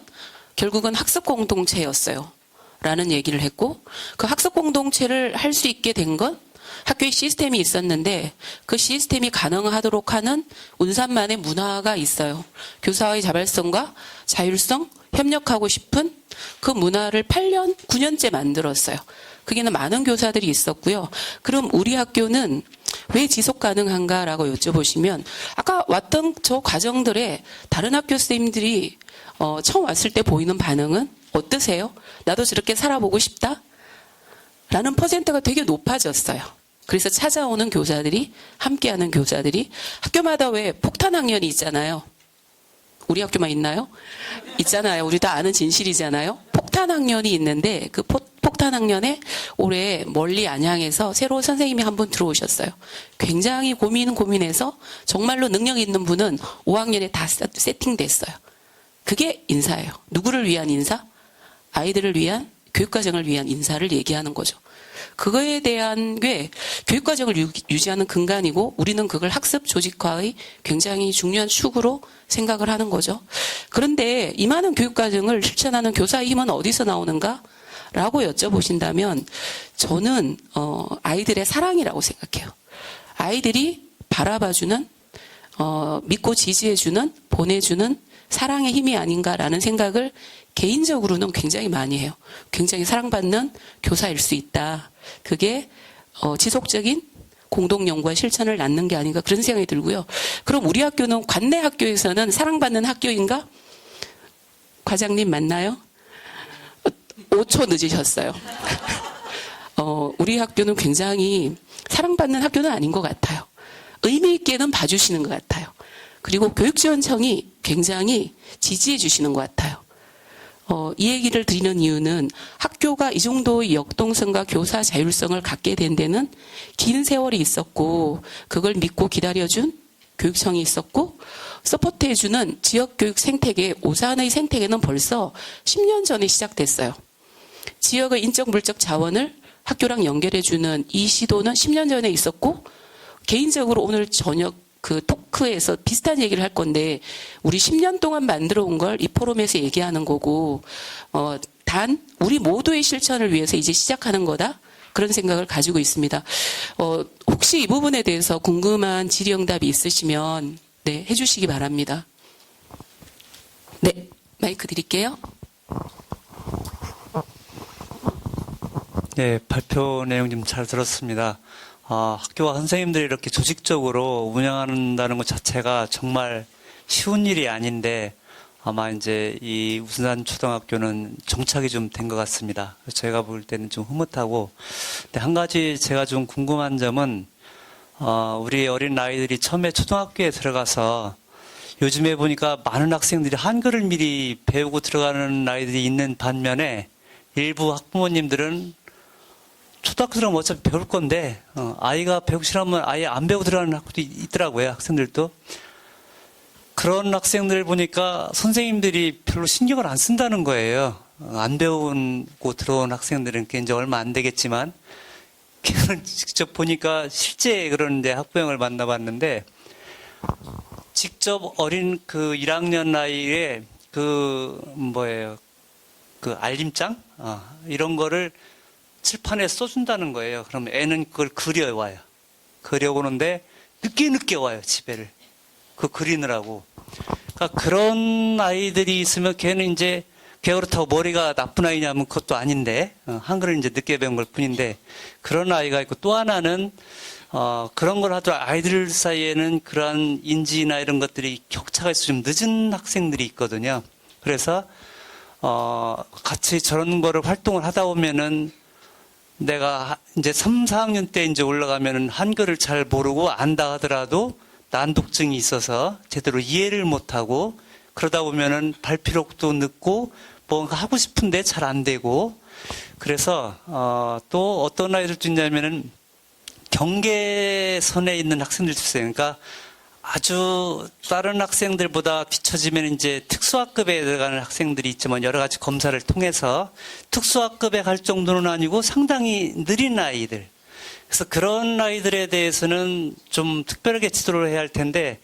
결국은 학습 공동체였어요. 라는 얘기를 했고, 그 학습 공동체를 할 수 있게 된 건 학교에 시스템이 있었는데 그 시스템이 가능하도록 하는 운산만의 문화가 있어요. 교사의 자발성과 자율성, 협력하고 싶은 그 문화를 8년, 9년째 만들었어요. 그게는 많은 교사들이 있었고요. 그럼 우리 학교는 왜 지속 가능한가라고 여쭤보시면, 아까 왔던 저 과정들에 다른 학교 선생님들이 처음 왔을 때 보이는 반응은 어떠세요? 나도 저렇게 살아보고 싶다? 라는 퍼센트가 되게 높아졌어요. 그래서 찾아오는 교사들이, 함께하는 교사들이, 학교마다 왜 폭탄 학년이 있잖아요. 우리 학교만 있나요? 있잖아요. 우리 다 아는 진실이잖아요. 폭탄 학년이 있는데 그 폭탄 학년에 올해 멀리 안양에서 새로 선생님이 한 분 들어오셨어요. 굉장히 고민해서 정말로 능력 있는 분은 5학년에 다 세팅됐어요. 그게 인사예요. 누구를 위한 인사? 아이들을 위한, 교육과정을 위한 인사를 얘기하는 거죠. 그거에 대한 게 교육과정을 유지하는 근간이고, 우리는 그걸 학습 조직화의 굉장히 중요한 축으로 생각을 하는 거죠. 그런데 이 많은 교육과정을 실천하는 교사의 힘은 어디서 나오는가? 라고 여쭤보신다면, 저는 아이들의 사랑이라고 생각해요. 아이들이 바라봐주는, 믿고 지지해주는, 보내주는 사랑의 힘이 아닌가라는 생각을 개인적으로는 굉장히 많이 해요. 굉장히 사랑받는 교사일 수 있다. 그게 지속적인 공동연구와 실천을 낳는 게 아닌가, 그런 생각이 들고요. 그럼 우리 학교는, 관내 학교에서는 사랑받는 학교인가? 과장님 맞나요? 5초 늦으셨어요. 우리 학교는 굉장히 사랑받는 학교는 아닌 것 같아요. 의미 있게는 봐주시는 것 같아요. 그리고 교육지원청이 굉장히 지지해 주시는 것 같아요. 이 얘기를 드리는 이유는 학교가 이 정도의 역동성과 교사 자율성을 갖게 된 데는 긴 세월이 있었고, 그걸 믿고 기다려준 교육청이 있었고, 서포트해주는 지역교육 생태계, 오산의 생태계는 벌써 10년 전에 시작됐어요. 지역의 인적 물적 자원을 학교랑 연결해주는 이 시도는 10년 전에 있었고, 개인적으로 오늘 저녁 그 토크에서 비슷한 얘기를 할 건데, 우리 10년 동안 만들어 온 걸 이 포럼에서 얘기하는 거고, 단 우리 모두의 실천을 위해서 이제 시작하는 거다, 그런 생각을 가지고 있습니다. 혹시 이 부분에 대해서 궁금한 질의응답이 있으시면 네, 해주시기 바랍니다. 네, 마이크 드릴게요. 네, 발표 내용 좀 잘 들었습니다. 학교와 선생님들이 이렇게 조직적으로 운영한다는 것 자체가 정말 쉬운 일이 아닌데, 아마 이제 이 우수산 초등학교는 정착이 좀 된 것 같습니다. 제가 볼 때는 좀 흐뭇하고, 근데 한 가지 제가 좀 궁금한 점은, 우리 어린 아이들이 처음에 초등학교에 들어가서 요즘에 보니까 많은 학생들이 한글을 미리 배우고 들어가는 아이들이 있는 반면에 일부 학부모님들은 초등학교 들어가면 어차피 배울 건데, 아이가 배우기 싫으면 아예 안 배우고 들어가는 학교도 있더라고요, 학생들도. 그런 학생들 보니까 선생님들이 별로 신경을 안 쓴다는 거예요. 안 배우고 들어온 학생들은 이제 얼마 안 되겠지만, 직접 보니까 실제 그런데 학부형을 만나봤는데, 직접 어린 그 1학년 나이에 그 알림장? 이런 거를 칠판에 써준다는 거예요. 그럼 애는 그걸 그려와요. 그려오는데 늦게 와요, 집에를. 그 그리느라고. 그러니까 그런 아이들이 있으면 걔는 이제 그렇다고 머리가 나쁜 아이냐면 그것도 아닌데, 한글을 이제 늦게 배운 걸 뿐인데, 그런 아이가 있고, 또 하나는 그런 걸 하더라도 아이들 사이에는 그러한 인지나 이런 것들이 격차가 있어 좀 늦은 학생들이 있거든요. 그래서 같이 저런 거를 활동을 하다 보면은 내가 이제 3, 4학년 때 이제 올라가면은 한글을 잘 모르고 안다 하더라도 난독증이 있어서 제대로 이해를 못하고, 그러다 보면은 발피력도 늦고 뭔가 하고 싶은데 잘 안 되고, 그래서 또 어떤 아이들도 있냐면은 경계선에 있는 학생들도 있어요. 그러니까 아주 다른 학생들보다 뒤처지면 이제 특수학급에 들어가는 학생들이 있지만, 여러 가지 검사를 통해서 특수학급에 갈 정도는 아니고 상당히 느린 아이들. 그래서 그런 아이들에 대해서는 좀 특별하게 지도를 해야 할 텐데,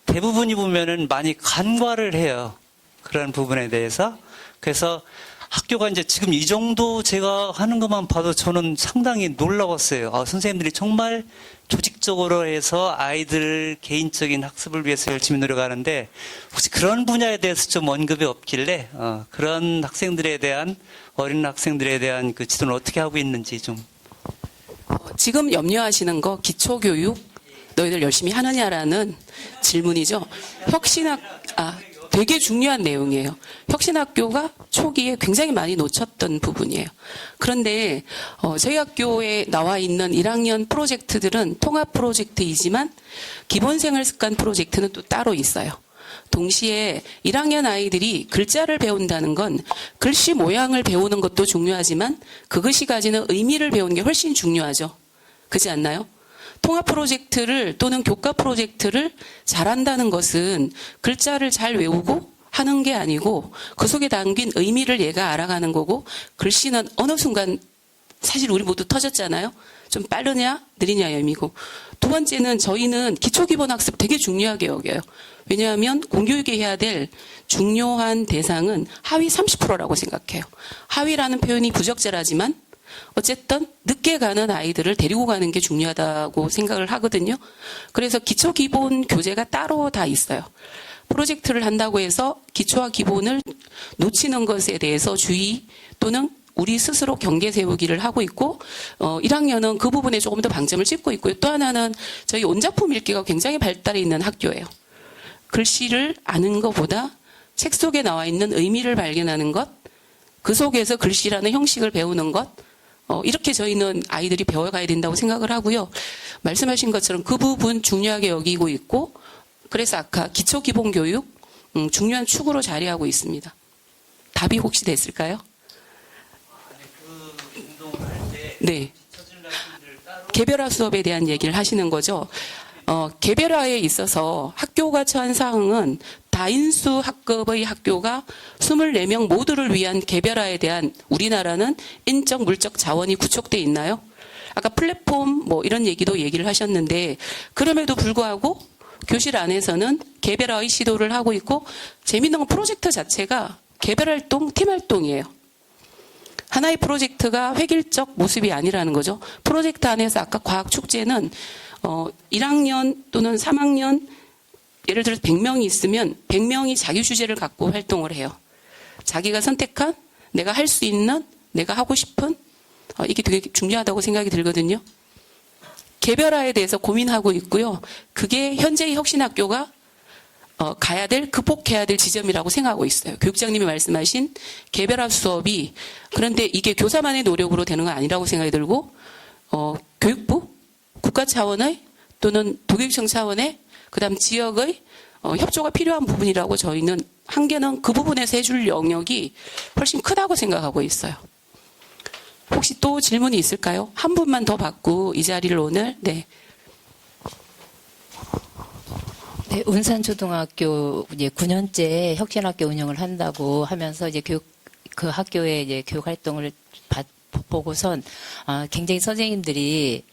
대부분이 보면은 많이 간과를 해요. 그런 부분에 대해서. 그래서 학교가 이제 지금 이 정도 제가 하는 것만 봐도 저는 상당히 놀라웠어요. 선생님들이 정말 조직적으로 해서 아이들 개인적인 학습을 위해서 열심히 노력하는데, 혹시 그런 분야에 대해서 좀 언급이 없길래, 그런 학생들에 대한, 어린 학생들에 대한 그 지도는 어떻게 하고 있는지 좀. 지금 염려하시는 거 기초교육 너희들 열심히 하느냐라는 질문이죠. 되게 중요한 내용이에요. 혁신학교가 초기에 굉장히 많이 놓쳤던 부분이에요. 그런데 저희 학교에 나와 있는 1학년 프로젝트들은 통합 프로젝트이지만 기본생활습관 프로젝트는 또 따로 있어요. 동시에 1학년 아이들이 글자를 배운다는 건 글씨 모양을 배우는 것도 중요하지만 그것이 가지는 의미를 배우는 게 훨씬 중요하죠. 그렇지 않나요? 통합 프로젝트를 또는 교과 프로젝트를 잘한다는 것은 글자를 잘 외우고 하는 게 아니고 그 속에 담긴 의미를 얘가 알아가는 거고, 글씨는 어느 순간 사실 우리 모두 터졌잖아요. 좀 빠르냐 느리냐의 의미고, 두 번째는 저희는 기초기본학습 되게 중요하게 여겨요. 왜냐하면 공교육에 해야 될 중요한 대상은 하위 30%라고 생각해요. 하위라는 표현이 부적절하지만 어쨌든 늦게 가는 아이들을 데리고 가는 게 중요하다고 생각을 하거든요. 그래서 기초 기본 교재가 따로 다 있어요. 프로젝트를 한다고 해서 기초와 기본을 놓치는 것에 대해서 주의 또는 우리 스스로 경계 세우기를 하고 있고, 1학년은 그 부분에 조금 더 방점을 찍고 있고요. 또 하나는 저희 온작품 읽기가 굉장히 발달해 있는 학교예요. 글씨를 아는 것보다 책 속에 나와 있는 의미를 발견하는 것, 그 속에서 글씨라는 형식을 배우는 것, 이렇게 저희는 아이들이 배워가야 된다고 생각을 하고요. 말씀하신 것처럼 그 부분 중요하게 여기고 있고, 그래서 아까 기초기본교육 중요한 축으로 자리하고 있습니다. 답이 혹시 됐을까요? 네. 개별화 수업에 대한 얘기를 하시는 거죠. 개별화에 있어서 학교가 처한 사항은 다인수 학급의 학교가 24명 모두를 위한 개별화에 대한 우리나라는 인적 물적 자원이 구축돼 있나요? 아까 플랫폼 뭐 이런 얘기를 하셨는데 그럼에도 불구하고 교실 안에서는 개별화의 시도를 하고 있고 재미있는 건 프로젝트 자체가 개별활동, 팀활동이에요. 하나의 프로젝트가 획일적 모습이 아니라는 거죠. 프로젝트 안에서 아까 과학축제는 1학년 또는 3학년 예를 들어서 100명이 있으면 100명이 자기 주제를 갖고 활동을 해요. 자기가 선택한 내가 할 수 있는 내가 하고 싶은 이게 되게 중요하다고 생각이 들거든요. 개별화에 대해서 고민하고 있고요. 그게 현재의 혁신학교가 가야 될, 극복해야 될 지점이라고 생각하고 있어요. 교육장님이 말씀하신 개별화 수업이 그런데 이게 교사만의 노력으로 되는 건 아니라고 생각이 들고 교육부, 국가 차원의 또는 도교육청 차원의 그다음 지역의 협조가 필요한 부분이라고 저희는 한계는 그 부분에서 해줄 영역이 훨씬 크다고 생각하고 있어요. 혹시 또 질문이 있을까요? 한 분만 더 받고 이 자리를 오늘 네. 네, 운산초등학교 이제 9년째 혁신학교 운영을 한다고 하면서 이제 그 학교의 이제 교육 활동을 보고선 굉장히 선생님들이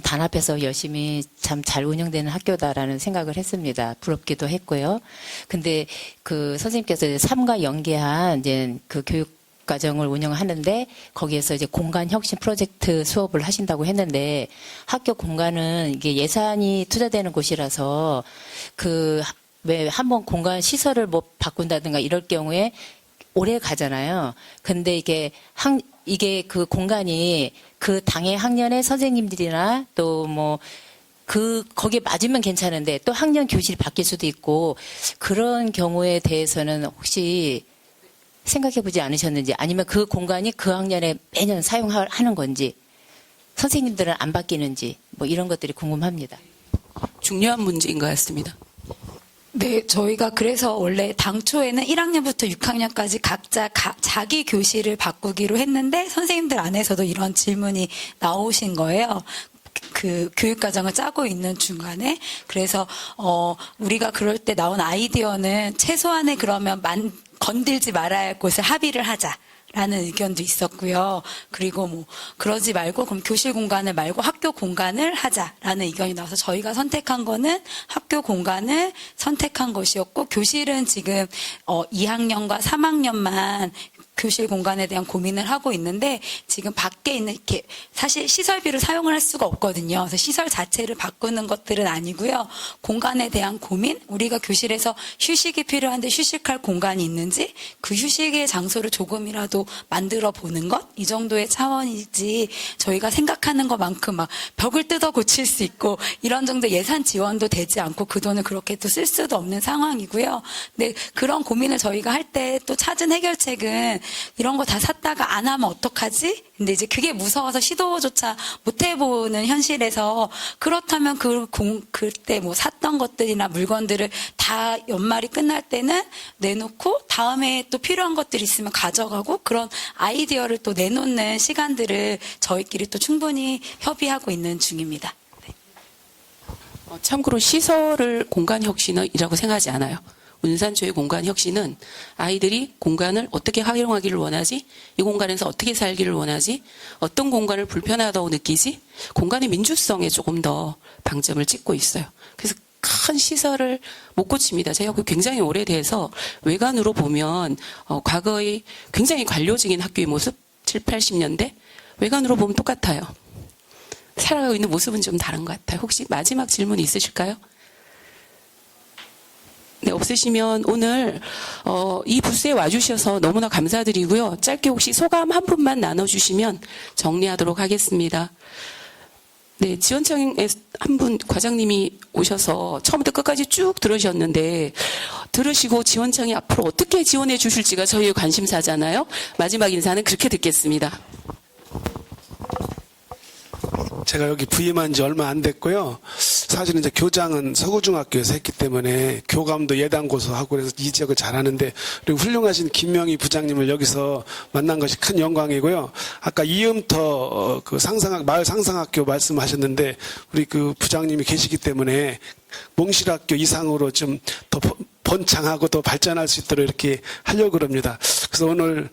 단합해서 열심히 참 잘 운영되는 학교다라는 생각을 했습니다. 부럽기도 했고요. 근데 그 선생님께서 이제 3과 연계한 이제 그 교육 과정을 운영하는데 거기에서 이제 공간 혁신 프로젝트 수업을 하신다고 했는데 학교 공간은 이게 예산이 투자되는 곳이라서 그 왜 한번 공간 시설을 뭐 바꾼다든가 이럴 경우에 오래 가잖아요. 근데 이게 그 공간이 그 당의 학년의 선생님들이나 또 뭐 거기에 맞으면 괜찮은데 또 학년 교실이 바뀔 수도 있고 그런 경우에 대해서는 혹시 생각해보지 않으셨는지 아니면 그 공간이 그 학년에 매년 사용하는 건지 선생님들은 안 바뀌는지 뭐 이런 것들이 궁금합니다. 중요한 문제인 것 같습니다. 네, 저희가 그래서 원래 당초에는 1학년부터 6학년까지 각자 자기 교실을 바꾸기로 했는데 선생님들 안에서도 이런 질문이 나오신 거예요. 그 교육과정을 짜고 있는 중간에. 그래서, 우리가 그럴 때 나온 아이디어는 최소한의 그러면 건들지 말아야 할 곳을 합의를 하자. 라는 의견도 있었고요. 그리고 뭐 그러지 말고 그럼 교실 공간을 말고 학교 공간을 하자라는 의견이 나와서 저희가 선택한 거는 학교 공간을 선택한 것이었고 교실은 지금 2학년과 3학년만 교실 공간에 대한 고민을 하고 있는데 지금 밖에 있는 이렇게 사실 시설비를 사용을 할 수가 없거든요. 그래서 시설 자체를 바꾸는 것들은 아니고요. 공간에 대한 고민, 우리가 교실에서 휴식이 필요한데 휴식할 공간이 있는지 그 휴식의 장소를 조금이라도 만들어 보는 것, 이 정도의 차원이지 저희가 생각하는 것만큼 막 벽을 뜯어 고칠 수 있고 이런 정도 예산 지원도 되지 않고 그 돈을 그렇게 또 쓸 수도 없는 상황이고요. 근데 그런 고민을 저희가 할 때 또 찾은 해결책은 이런 거 다 샀다가 안 하면 어떡하지? 근데 이제 그게 무서워서 시도조차 못 해보는 현실에서 그렇다면 그때 뭐 샀던 것들이나 물건들을 다 연말이 끝날 때는 내놓고 다음에 또 필요한 것들이 있으면 가져가고 그런 아이디어를 또 내놓는 시간들을 저희끼리 또 충분히 협의하고 있는 중입니다. 네. 참고로 시설을 공간 혁신이라고 생각하지 않아요. 운산초의 공간 혁신은 아이들이 공간을 어떻게 활용하기를 원하지? 이 공간에서 어떻게 살기를 원하지? 어떤 공간을 불편하다고 느끼지? 공간의 민주성에 조금 더 방점을 찍고 있어요. 그래서 큰 시설을 못 고칩니다. 제가 굉장히 오래돼서 외관으로 보면 과거의 굉장히 관료적인 학교의 모습 7, 80년대 외관으로 보면 똑같아요. 살아가고 있는 모습은 좀 다른 것 같아요. 혹시 마지막 질문 있으실까요? 네, 없으시면 오늘 이 부스에 와주셔서 너무나 감사드리고요. 짧게 혹시 소감 한 분만 나눠주시면 정리하도록 하겠습니다. 네, 지원청에 한 분 과장님이 오셔서 처음부터 끝까지 쭉 들으셨는데 들으시고 지원청이 앞으로 어떻게 지원해 주실지가 저희의 관심사잖아요. 마지막 인사는 그렇게 듣겠습니다. 제가 여기 부임한 지 얼마 안 됐고요. 사실은 이제 교장은 서구중학교에서 했기 때문에 교감도 예단 고소하고 그래서 이 지역을 잘하는데 그리고 훌륭하신 김명희 부장님을 여기서 만난 것이 큰 영광이고요. 아까 이음터 그 마을 상상학교 말씀하셨는데 우리 그 부장님이 계시기 때문에 몽실학교 이상으로 좀 더 번창하고 더 발전할 수 있도록 이렇게 하려고 합니다. 그래서 오늘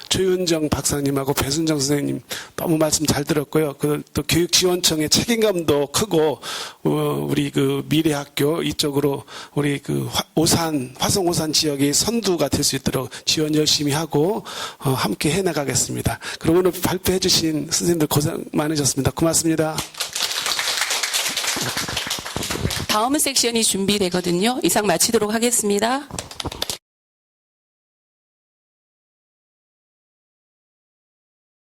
조윤정 박사님하고 배순정 선생님 너무 말씀 잘 들었고요. 또 교육지원청의 책임감도 크고 우리 그 미래학교 이쪽으로 우리 그 화성 오산 지역의 선두가 될 수 있도록 지원 열심히 하고 함께 해나가겠습니다. 그리고 오늘 발표해 주신 선생님들 고생 많으셨습니다. 고맙습니다. 다음 섹션이 준비되거든요. 이상 마치도록 하겠습니다.